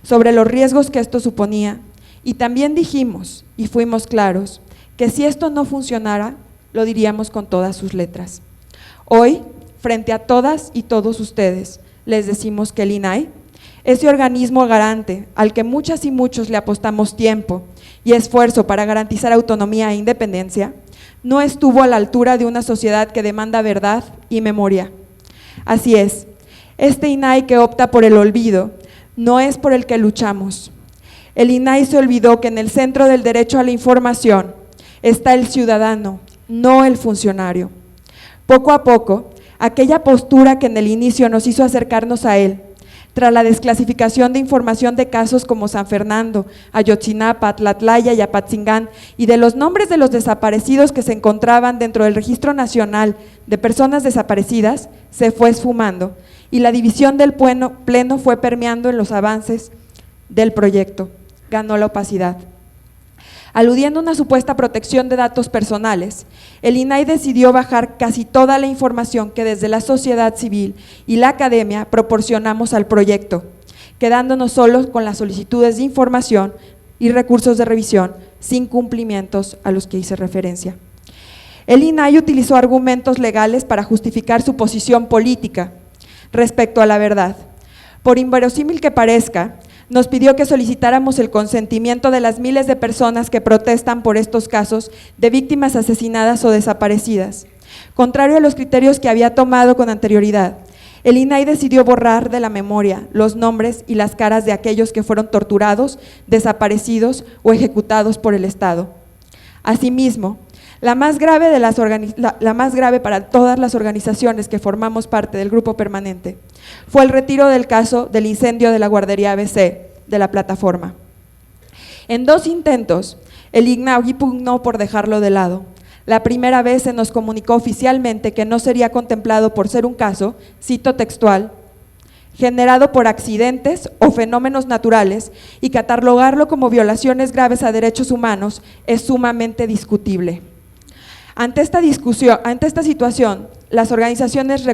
sobre los riesgos que esto suponía, y también dijimos y fuimos claros que si esto no funcionara, lo diríamos con todas sus letras. Hoy, frente a todas y todos ustedes, les decimos que el INAI, ese organismo garante al que muchas y muchos le apostamos tiempo y esfuerzo para garantizar autonomía e independencia, no estuvo a la altura de una sociedad que demanda verdad y memoria. Así es, este INAI que opta por el olvido no es por el que luchamos. El INAI se olvidó que en el centro del derecho a la información está el ciudadano, no el funcionario. Poco a poco, aquella postura que en el inicio nos hizo acercarnos a él, tras la desclasificación de información de casos como San Fernando, Ayotzinapa, Tlatlaya y Apatzingán, y de los nombres de los desaparecidos que se encontraban dentro del Registro Nacional de Personas Desaparecidas, se fue esfumando, y la división del pleno fue permeando en los avances del proyecto. Ganó la opacidad. Aludiendo a una supuesta protección de datos personales, el INAI decidió bajar casi toda la información que desde la sociedad civil y la academia proporcionamos al proyecto, quedándonos solos con las solicitudes de información y recursos de revisión sin cumplimientos a los que hice referencia. El INAI utilizó argumentos legales para justificar su posición política respecto a la verdad. Por inverosímil que parezca, nos pidió que solicitáramos el consentimiento de las miles de personas que protestan por estos casos de víctimas asesinadas o desaparecidas. Contrario a los criterios que había tomado con anterioridad, el INAI decidió borrar de la memoria los nombres y las caras de aquellos que fueron torturados, desaparecidos o ejecutados por el Estado. Asimismo, la más grave para todas las organizaciones que formamos parte del grupo permanente fue el retiro del caso del incendio de la guardería ABC de la plataforma. En 2 intentos, el INAI pugnó por dejarlo de lado. La primera vez se nos comunicó oficialmente que no sería contemplado por ser un caso, cito textual, generado por accidentes o fenómenos naturales, y catalogarlo como violaciones graves a derechos humanos es sumamente discutible. Ante esta situación, las organizaciones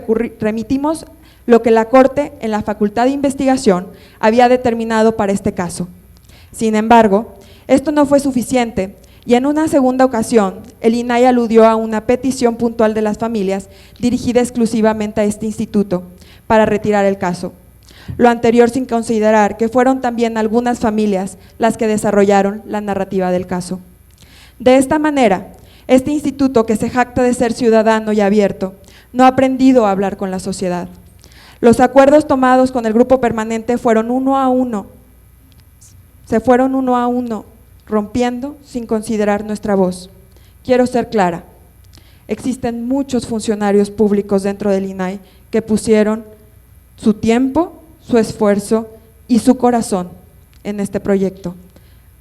remitimos lo que la Corte en la Facultad de Investigación había determinado para este caso. Sin embargo, esto no fue suficiente y en una segunda ocasión, el INAI aludió a una petición puntual de las familias dirigida exclusivamente a este instituto para retirar el caso. Lo anterior sin considerar que fueron también algunas familias las que desarrollaron la narrativa del caso. De esta manera, este instituto, que se jacta de ser ciudadano y abierto, no ha aprendido a hablar con la sociedad. Los acuerdos tomados con el grupo permanente se fueron uno a uno, rompiendo sin considerar nuestra voz. Quiero ser clara, existen muchos funcionarios públicos dentro del INAI que pusieron su tiempo, su esfuerzo y su corazón en este proyecto.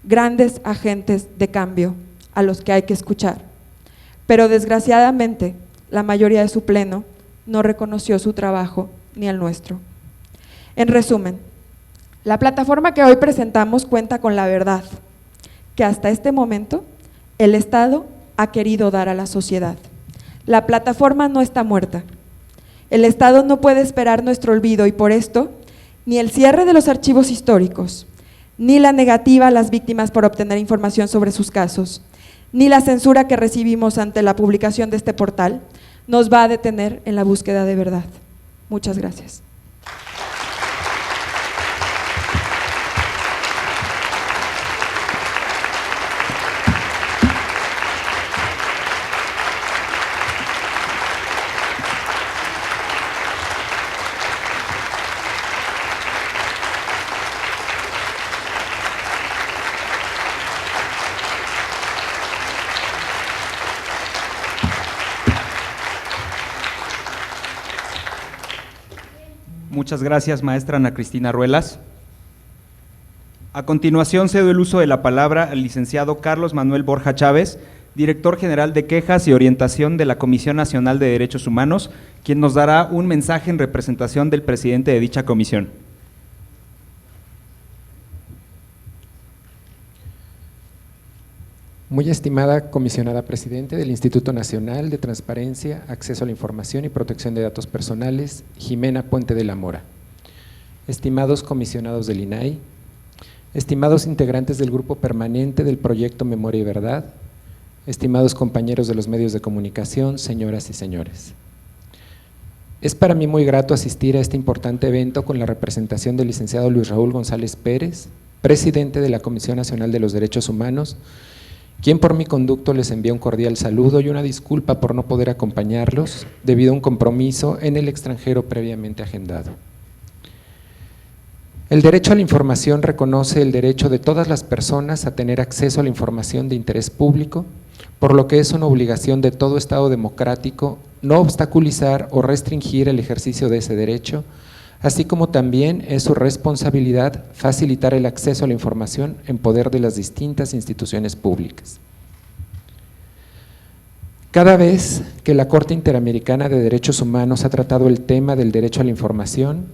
Grandes agentes de cambio a los que hay que escuchar. Pero desgraciadamente, la mayoría de su pleno no reconoció su trabajo ni el nuestro. En resumen, la plataforma que hoy presentamos cuenta con la verdad que hasta este momento el Estado ha querido dar a la sociedad. La plataforma no está muerta. El Estado no puede esperar nuestro olvido y por esto, ni el cierre de los archivos históricos, ni la negativa a las víctimas por obtener información sobre sus casos, ni la censura que recibimos ante la publicación de este portal, nos va a detener en la búsqueda de verdad. Muchas gracias. Muchas gracias, maestra Ana Cristina Ruelas. A continuación cedo el uso de la palabra al licenciado Carlos Manuel Borja Chávez, director general de Quejas y Orientación de la Comisión Nacional de Derechos Humanos, quien nos dará un mensaje en representación del presidente de dicha comisión. Muy estimada comisionada presidente del Instituto Nacional de Transparencia, Acceso a la Información y Protección de Datos Personales, Jimena Puente de la Mora. Estimados comisionados del INAI, estimados integrantes del Grupo Permanente del Proyecto Memoria y Verdad, estimados compañeros de los medios de comunicación, señoras y señores. Es para mí muy grato asistir a este importante evento con la representación del licenciado Luis Raúl González Pérez, presidente de la Comisión Nacional de los Derechos Humanos, quien por mi conducto les envía un cordial saludo y una disculpa por no poder acompañarlos debido a un compromiso en el extranjero previamente agendado. El derecho a la información reconoce el derecho de todas las personas a tener acceso a la información de interés público, por lo que es una obligación de todo Estado democrático no obstaculizar o restringir el ejercicio de ese derecho, así como también es su responsabilidad facilitar el acceso a la información en poder de las distintas instituciones públicas. Cada vez que la Corte Interamericana de Derechos Humanos ha tratado el tema del derecho a la información,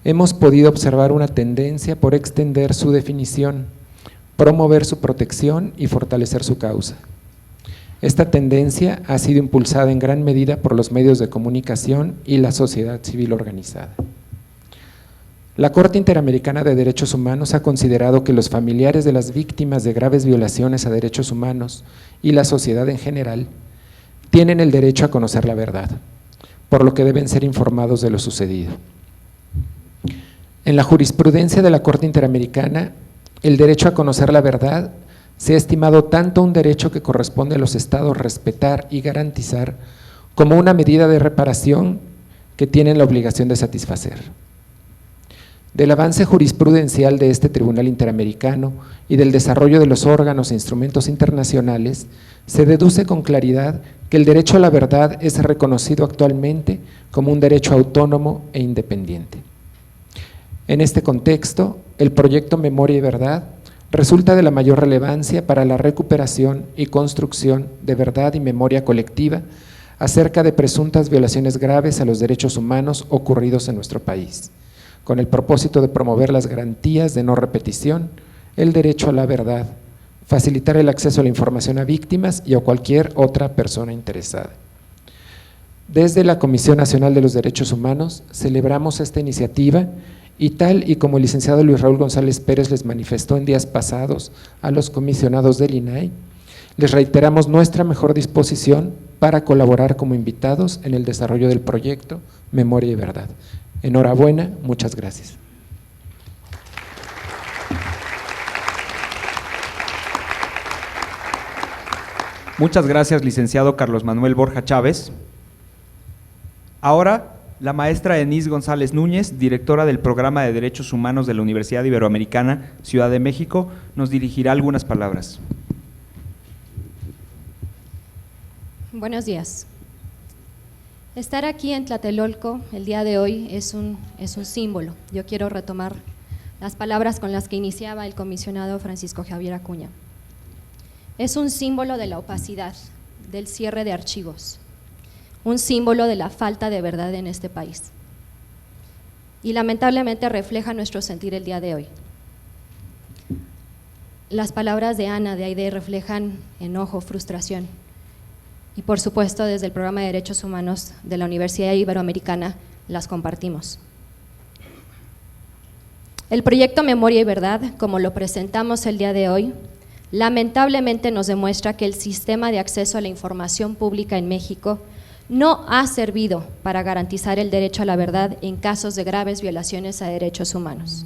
hemos podido observar una tendencia por extender su definición, promover su protección y fortalecer su causa. Esta tendencia ha sido impulsada en gran medida por los medios de comunicación y la sociedad civil organizada. La Corte Interamericana de Derechos Humanos ha considerado que los familiares de las víctimas de graves violaciones a derechos humanos y la sociedad en general tienen el derecho a conocer la verdad, por lo que deben ser informados de lo sucedido. En la jurisprudencia de la Corte Interamericana, el derecho a conocer la verdad se ha estimado tanto un derecho que corresponde a los estados respetar y garantizar, como una medida de reparación que tienen la obligación de satisfacer. Del avance jurisprudencial de este Tribunal Interamericano y del desarrollo de los órganos e instrumentos internacionales, se deduce con claridad que el derecho a la verdad es reconocido actualmente como un derecho autónomo e independiente. En este contexto, el proyecto Memoria y Verdad resulta de la mayor relevancia para la recuperación y construcción de verdad y memoria colectiva acerca de presuntas violaciones graves a los derechos humanos ocurridos en nuestro país, con el propósito de promover las garantías de no repetición, el derecho a la verdad, facilitar el acceso a la información a víctimas y a cualquier otra persona interesada. Desde la Comisión Nacional de los Derechos Humanos celebramos esta iniciativa y tal y como el licenciado Luis Raúl González Pérez les manifestó en días pasados a los comisionados del INAI, les reiteramos nuestra mejor disposición para colaborar como invitados en el desarrollo del proyecto Memoria y Verdad. Enhorabuena, muchas gracias. Muchas gracias, licenciado Carlos Manuel Borja Chávez. Ahora, la maestra Enís González Núñez, directora del Programa de Derechos Humanos de la Universidad Iberoamericana, Ciudad de México, nos dirigirá algunas palabras. Buenos días. Estar aquí en Tlatelolco el día de hoy es un símbolo. Yo quiero retomar las palabras con las que iniciaba el comisionado Francisco Javier Acuña. Es un símbolo de la opacidad, del cierre de archivos, un símbolo de la falta de verdad en este país. Y lamentablemente refleja nuestro sentir el día de hoy. Las palabras de Ana, de Aide, reflejan enojo, frustración. Y por supuesto, desde el Programa de Derechos Humanos de la Universidad Iberoamericana las compartimos. El proyecto Memoria y Verdad, como lo presentamos el día de hoy, lamentablemente nos demuestra que el sistema de acceso a la información pública en México no ha servido para garantizar el derecho a la verdad en casos de graves violaciones a derechos humanos.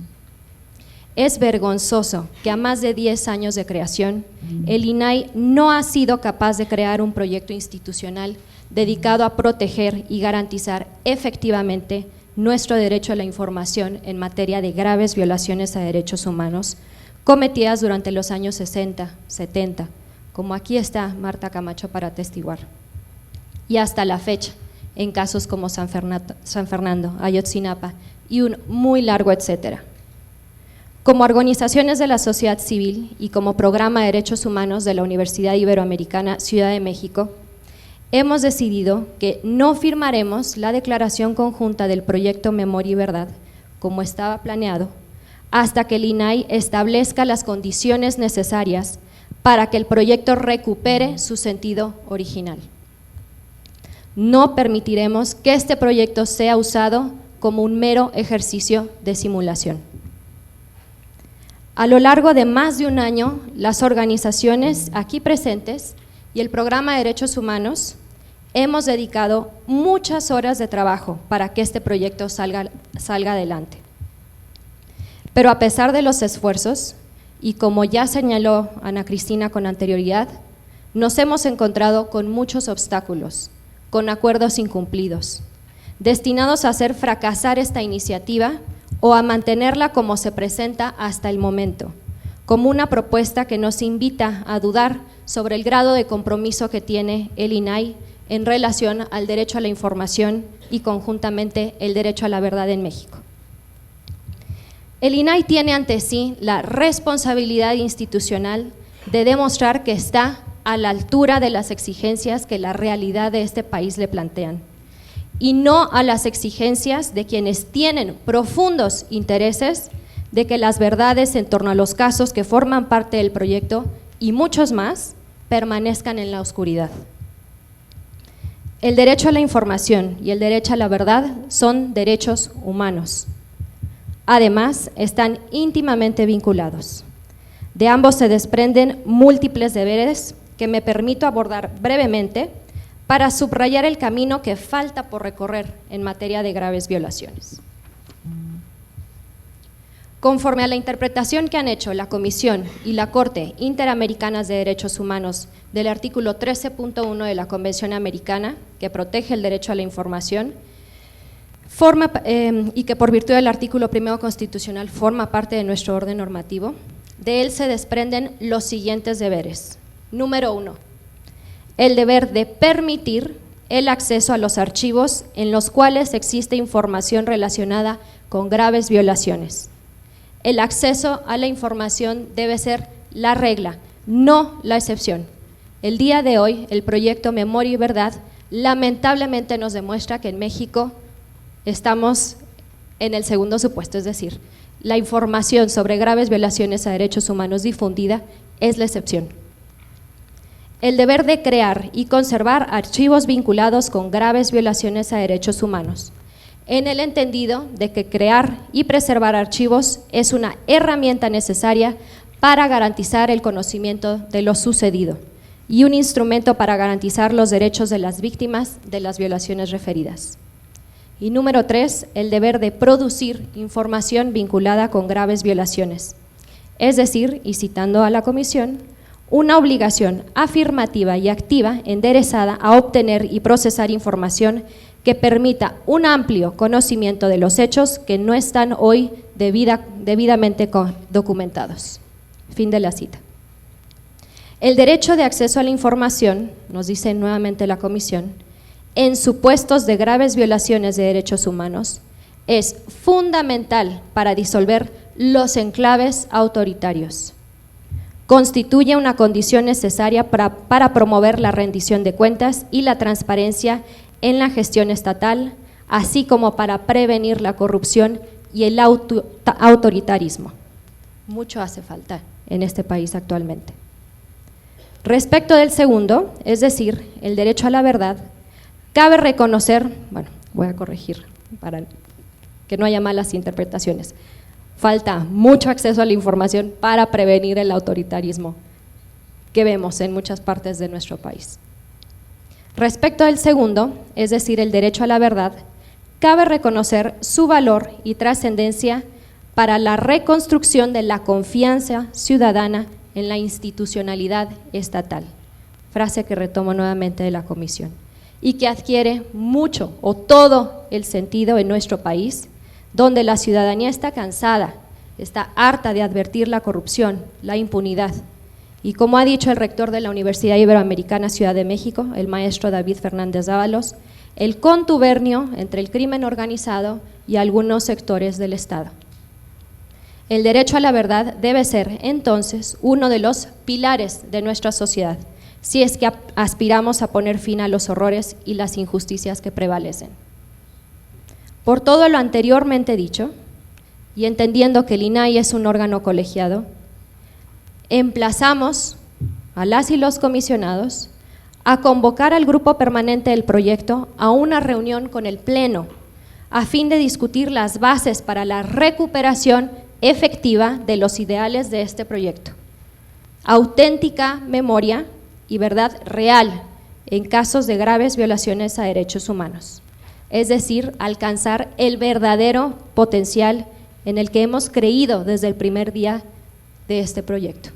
Es vergonzoso que a más de 10 años de creación, el INAI no ha sido capaz de crear un proyecto institucional dedicado a proteger y garantizar efectivamente nuestro derecho a la información en materia de graves violaciones a derechos humanos cometidas durante los años 60, 70, como aquí está Marta Camacho para atestiguar. Y hasta la fecha, en casos como San Fernando, Ayotzinapa y un muy largo etcétera. Como organizaciones de la sociedad civil y como Programa de Derechos Humanos de la Universidad Iberoamericana Ciudad de México, hemos decidido que no firmaremos la declaración conjunta del proyecto Memoria y Verdad, como estaba planeado, hasta que el INAI establezca las condiciones necesarias para que el proyecto recupere su sentido original. No permitiremos que este proyecto sea usado como un mero ejercicio de simulación. A lo largo de más de un año, las organizaciones aquí presentes y el Programa de Derechos Humanos hemos dedicado muchas horas de trabajo para que este proyecto salga adelante. Pero a pesar de los esfuerzos, y como ya señaló Ana Cristina con anterioridad, nos hemos encontrado con muchos obstáculos, con acuerdos incumplidos, destinados a hacer fracasar esta iniciativa o a mantenerla como se presenta hasta el momento, como una propuesta que nos invita a dudar sobre el grado de compromiso que tiene el INAI en relación al derecho a la información y conjuntamente el derecho a la verdad en México. El INAI tiene ante sí la responsabilidad institucional de demostrar que está a la altura de las exigencias que la realidad de este país le plantean, y no a las exigencias de quienes tienen profundos intereses de que las verdades en torno a los casos que forman parte del proyecto y muchos más permanezcan en la oscuridad. El derecho a la información y el derecho a la verdad son derechos humanos. Además, están íntimamente vinculados. De ambos se desprenden múltiples deberes que me permito abordar brevemente para subrayar el camino que falta por recorrer en materia de graves violaciones. Conforme a la interpretación que han hecho la Comisión y la Corte Interamericanas de Derechos Humanos del artículo 13.1 de la Convención Americana, que protege el derecho a la información, y que por virtud del artículo 1 constitucional forma parte de nuestro orden normativo, de él se desprenden los siguientes deberes. Número 1, el deber de permitir el acceso a los archivos en los cuales existe información relacionada con graves violaciones. El acceso a la información debe ser la regla, no la excepción. El día de hoy, el proyecto Memoria y Verdad lamentablemente nos demuestra que en México estamos en el segundo supuesto, es decir, la información sobre graves violaciones a derechos humanos difundida es la excepción. El deber de crear y conservar archivos vinculados con graves violaciones a derechos humanos, en el entendido de que crear y preservar archivos es una herramienta necesaria para garantizar el conocimiento de lo sucedido y un instrumento para garantizar los derechos de las víctimas de las violaciones referidas. Y número 3, el deber de producir información vinculada con graves violaciones, es decir, y citando a la Comisión, una obligación afirmativa y activa enderezada a obtener y procesar información que permita un amplio conocimiento de los hechos que no están hoy debidamente documentados. Fin de la cita. El derecho de acceso a la información, nos dice nuevamente la Comisión, en supuestos de graves violaciones de derechos humanos, es fundamental para disolver los enclaves autoritarios. Constituye una condición necesaria para promover la rendición de cuentas y la transparencia en la gestión estatal, así como para prevenir la corrupción y el autoritarismo. Mucho hace falta en este país actualmente. Respecto del segundo, es decir, el derecho a la verdad, cabe reconocer, bueno, voy a corregir para que no haya malas interpretaciones, falta mucho acceso a la información para prevenir el autoritarismo que vemos en muchas partes de nuestro país. Respecto al segundo, es decir, el derecho a la verdad, cabe reconocer su valor y trascendencia para la reconstrucción de la confianza ciudadana en la institucionalidad estatal, frase que retomo nuevamente de la Comisión, y que adquiere mucho o todo el sentido en nuestro país, donde la ciudadanía está cansada, está harta de advertir la corrupción, la impunidad, y como ha dicho el rector de la Universidad Iberoamericana Ciudad de México, el maestro David Fernández Dávalos, el contubernio entre el crimen organizado y algunos sectores del Estado. El derecho a la verdad debe ser, entonces, uno de los pilares de nuestra sociedad, si es que aspiramos a poner fin a los horrores y las injusticias que prevalecen. Por todo lo anteriormente dicho, y entendiendo que el INAI es un órgano colegiado, emplazamos a las y los comisionados a convocar al grupo permanente del proyecto a una reunión con el Pleno, a fin de discutir las bases para la recuperación efectiva de los ideales de este proyecto. Auténtica memoria y verdad real en casos de graves violaciones a derechos humanos, es decir, alcanzar el verdadero potencial en el que hemos creído desde el primer día de este proyecto,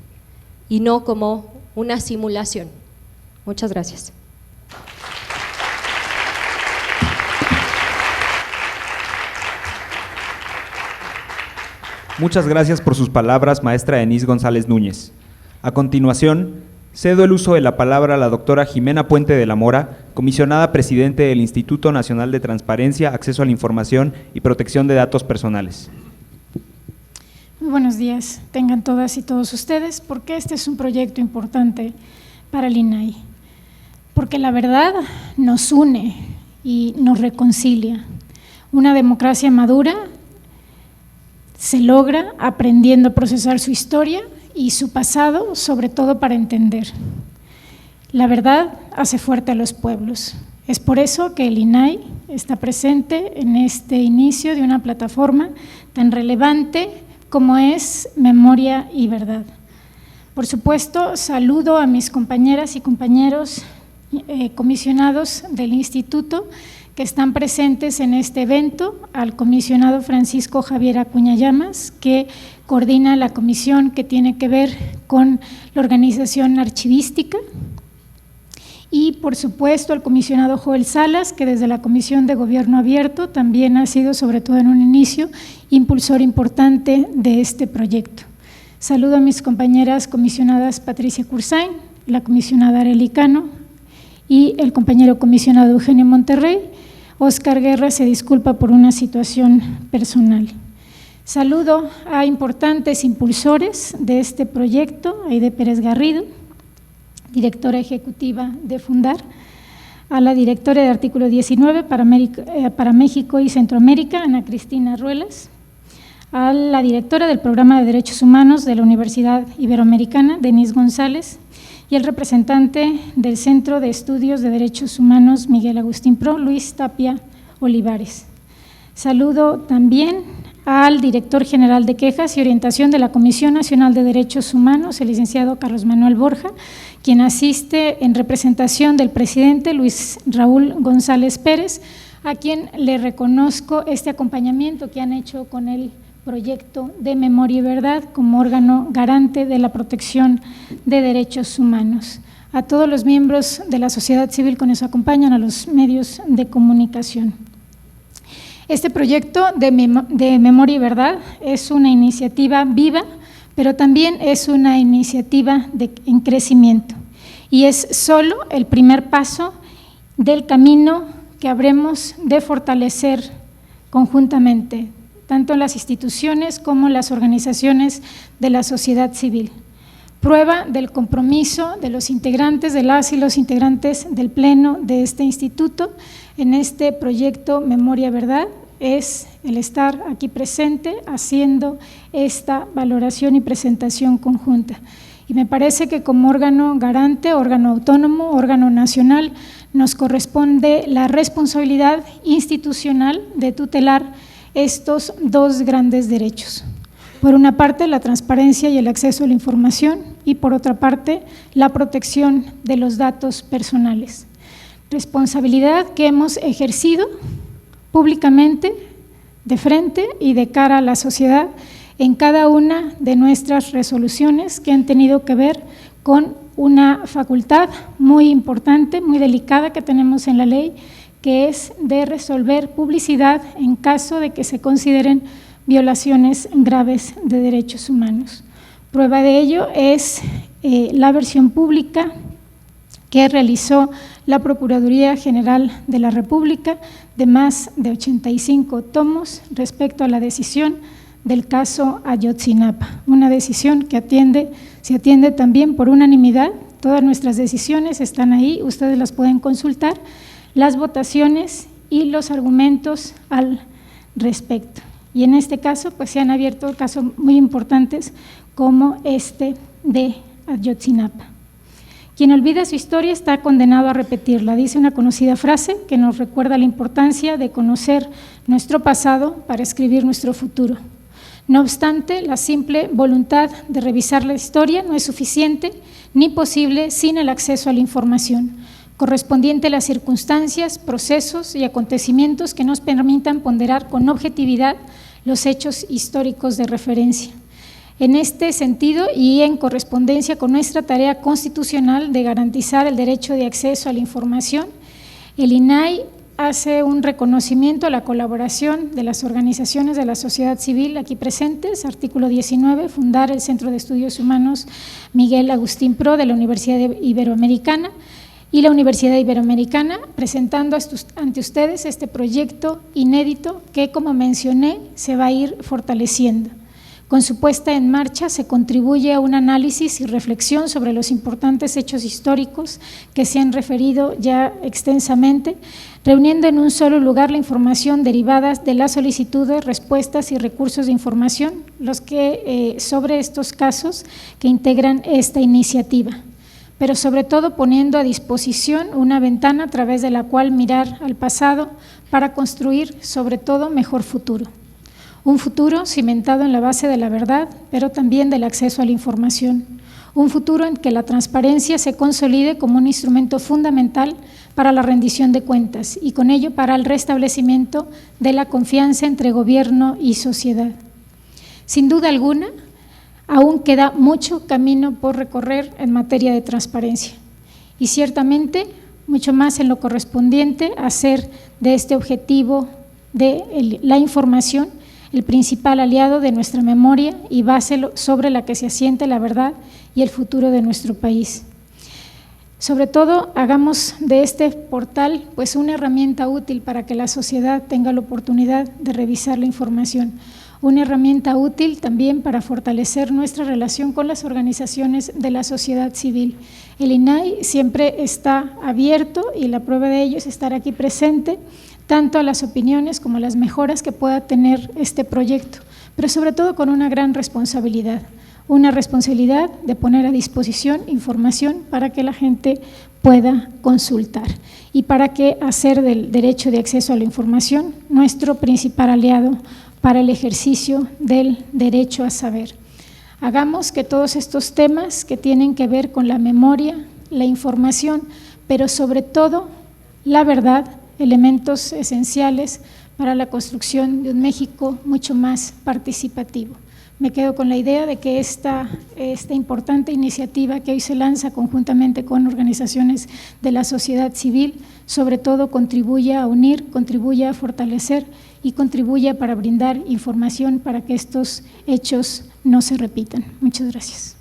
y no como una simulación. Muchas gracias. Muchas gracias por sus palabras, maestra Denise González Núñez. A continuación, cedo el uso de la palabra a la doctora Jimena Puente de la Mora, comisionada presidente del Instituto Nacional de Transparencia, Acceso a la Información y Protección de Datos Personales. Muy buenos días, tengan todas y todos ustedes, porque este es un proyecto importante para el INAI, porque la verdad nos une y nos reconcilia. Una democracia madura se logra aprendiendo a procesar su historia y su pasado, sobre todo para entender. La verdad hace fuerte a los pueblos. Es por eso que el INAI está presente en este inicio de una plataforma tan relevante como es Memoria y Verdad. Por supuesto, saludo a mis compañeras y compañeros comisionados del Instituto que están presentes en este evento, al comisionado Francisco Javier Acuña Llamas, que coordina la comisión que tiene que ver con la organización archivística, y por supuesto al comisionado Joel Salas, que desde la Comisión de Gobierno Abierto también ha sido, sobre todo en un inicio, impulsor importante de este proyecto. Saludo a mis compañeras comisionadas Patricia Cursain, la comisionada Arely Cano y el compañero comisionado Eugenio Monterrey. Óscar Guerra se disculpa por una situación personal. Saludo a importantes impulsores de este proyecto, Aide Pérez Garrido, directora ejecutiva de Fundar, a la directora de Artículo 19 para México y Centroamérica, Ana Cristina Ruelas, a la directora del Programa de Derechos Humanos de la Universidad Iberoamericana, Denise González, y el representante del Centro de Estudios de Derechos Humanos, Miguel Agustín Pro, Luis Tapia Olivares. Saludo también al director general de Quejas y Orientación de la Comisión Nacional de Derechos Humanos, el licenciado Carlos Manuel Borja, quien asiste en representación del presidente Luis Raúl González Pérez, a quien le reconozco este acompañamiento que han hecho con el proyecto de Memoria y Verdad como órgano garante de la protección de derechos humanos. A todos los miembros de la sociedad civil que nos acompañan, a los medios de comunicación. Este proyecto de Memoria y Verdad es una iniciativa viva, pero también es una iniciativa en crecimiento, y es solo el primer paso del camino que habremos de fortalecer conjuntamente, tanto en las instituciones como en las organizaciones de la sociedad civil. Prueba del compromiso de los integrantes, de las y los integrantes del Pleno de este instituto en este proyecto Memoria Verdad es el estar aquí presente haciendo esta valoración y presentación conjunta. Y me parece que como órgano garante, órgano autónomo, órgano nacional, nos corresponde la responsabilidad institucional de tutelar estos dos grandes derechos. Por una parte, la transparencia y el acceso a la información, y por otra parte, la protección de los datos personales. Responsabilidad que hemos ejercido públicamente, de frente y de cara a la sociedad, en cada una de nuestras resoluciones que han tenido que ver con una facultad muy importante, muy delicada que tenemos en la ley, que es de resolver publicidad en caso de que se consideren violaciones graves de derechos humanos. Prueba de ello es la versión pública que realizó la Procuraduría General de la República, de más de 85 tomos respecto a la decisión del caso Ayotzinapa, una decisión que se atiende también por unanimidad. Todas nuestras decisiones están ahí, ustedes las pueden consultar, las votaciones y los argumentos al respecto. Y en este caso, pues se han abierto casos muy importantes como este de Ayotzinapa. Quien olvida su historia está condenado a repetirla, dice una conocida frase que nos recuerda la importancia de conocer nuestro pasado para escribir nuestro futuro. No obstante, la simple voluntad de revisar la historia no es suficiente ni posible sin el acceso a la información correspondiente a las circunstancias, procesos y acontecimientos que nos permitan ponderar con objetividad los hechos históricos de referencia. En este sentido y en correspondencia con nuestra tarea constitucional de garantizar el derecho de acceso a la información, el INAI hace un reconocimiento a la colaboración de las organizaciones de la sociedad civil aquí presentes. Artículo 19, fundar el Centro de Estudios Humanos Miguel Agustín Pro de la Universidad Iberoamericana y la Universidad Iberoamericana, presentando ante ustedes este proyecto inédito que, como mencioné, se va a ir fortaleciendo. Con su puesta en marcha se contribuye a un análisis y reflexión sobre los importantes hechos históricos que se han referido ya extensamente, reuniendo en un solo lugar la información derivada de las solicitudes, respuestas y recursos de información, los que sobre estos casos que integran esta iniciativa, pero sobre todo poniendo a disposición una ventana a través de la cual mirar al pasado para construir sobre todo mejor futuro. Un futuro cimentado en la base de la verdad, pero también del acceso a la información. Un futuro en que la transparencia se consolide como un instrumento fundamental para la rendición de cuentas y con ello para el restablecimiento de la confianza entre gobierno y sociedad. Sin duda alguna, aún queda mucho camino por recorrer en materia de transparencia y ciertamente mucho más en lo correspondiente a hacer de este objetivo de la información el principal aliado de nuestra memoria y base sobre la que se asiente la verdad y el futuro de nuestro país. Sobre todo, hagamos de este portal pues una herramienta útil para que la sociedad tenga la oportunidad de revisar la información, una herramienta útil también para fortalecer nuestra relación con las organizaciones de la sociedad civil. El INAI siempre está abierto y la prueba de ello es estar aquí presente, tanto a las opiniones como a las mejoras que pueda tener este proyecto, pero sobre todo con una gran responsabilidad, una responsabilidad de poner a disposición información para que la gente pueda consultar y para que hacer del derecho de acceso a la información nuestro principal aliado para el ejercicio del derecho a saber. Hagamos que todos estos temas que tienen que ver con la memoria, la información, pero sobre todo la verdad, elementos esenciales para la construcción de un México mucho más participativo. Me quedo con la idea de que esta importante iniciativa que hoy se lanza conjuntamente con organizaciones de la sociedad civil, sobre todo contribuya a unir, contribuya a fortalecer y contribuya para brindar información para que estos hechos no se repitan. Muchas gracias.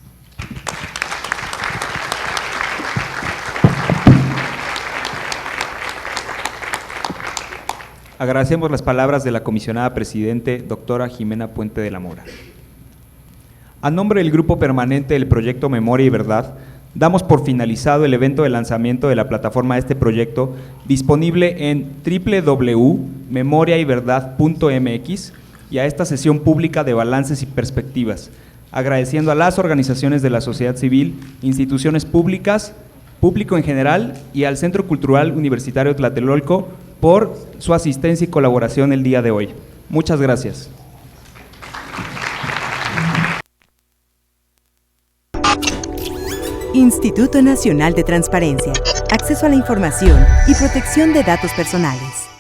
Agradecemos las palabras de la comisionada presidente, doctora Jimena Puente de la Mora. A nombre del Grupo Permanente del Proyecto Memoria y Verdad, damos por finalizado el evento de lanzamiento de la plataforma de este proyecto, disponible en www.memoriayverdad.mx, y a esta sesión pública de balances y perspectivas, agradeciendo a las organizaciones de la sociedad civil, instituciones públicas, público en general y al Centro Cultural Universitario Tlatelolco por su asistencia y colaboración el día de hoy. Muchas gracias. Instituto Nacional de Transparencia, Acceso a la Información y Protección de Datos Personales.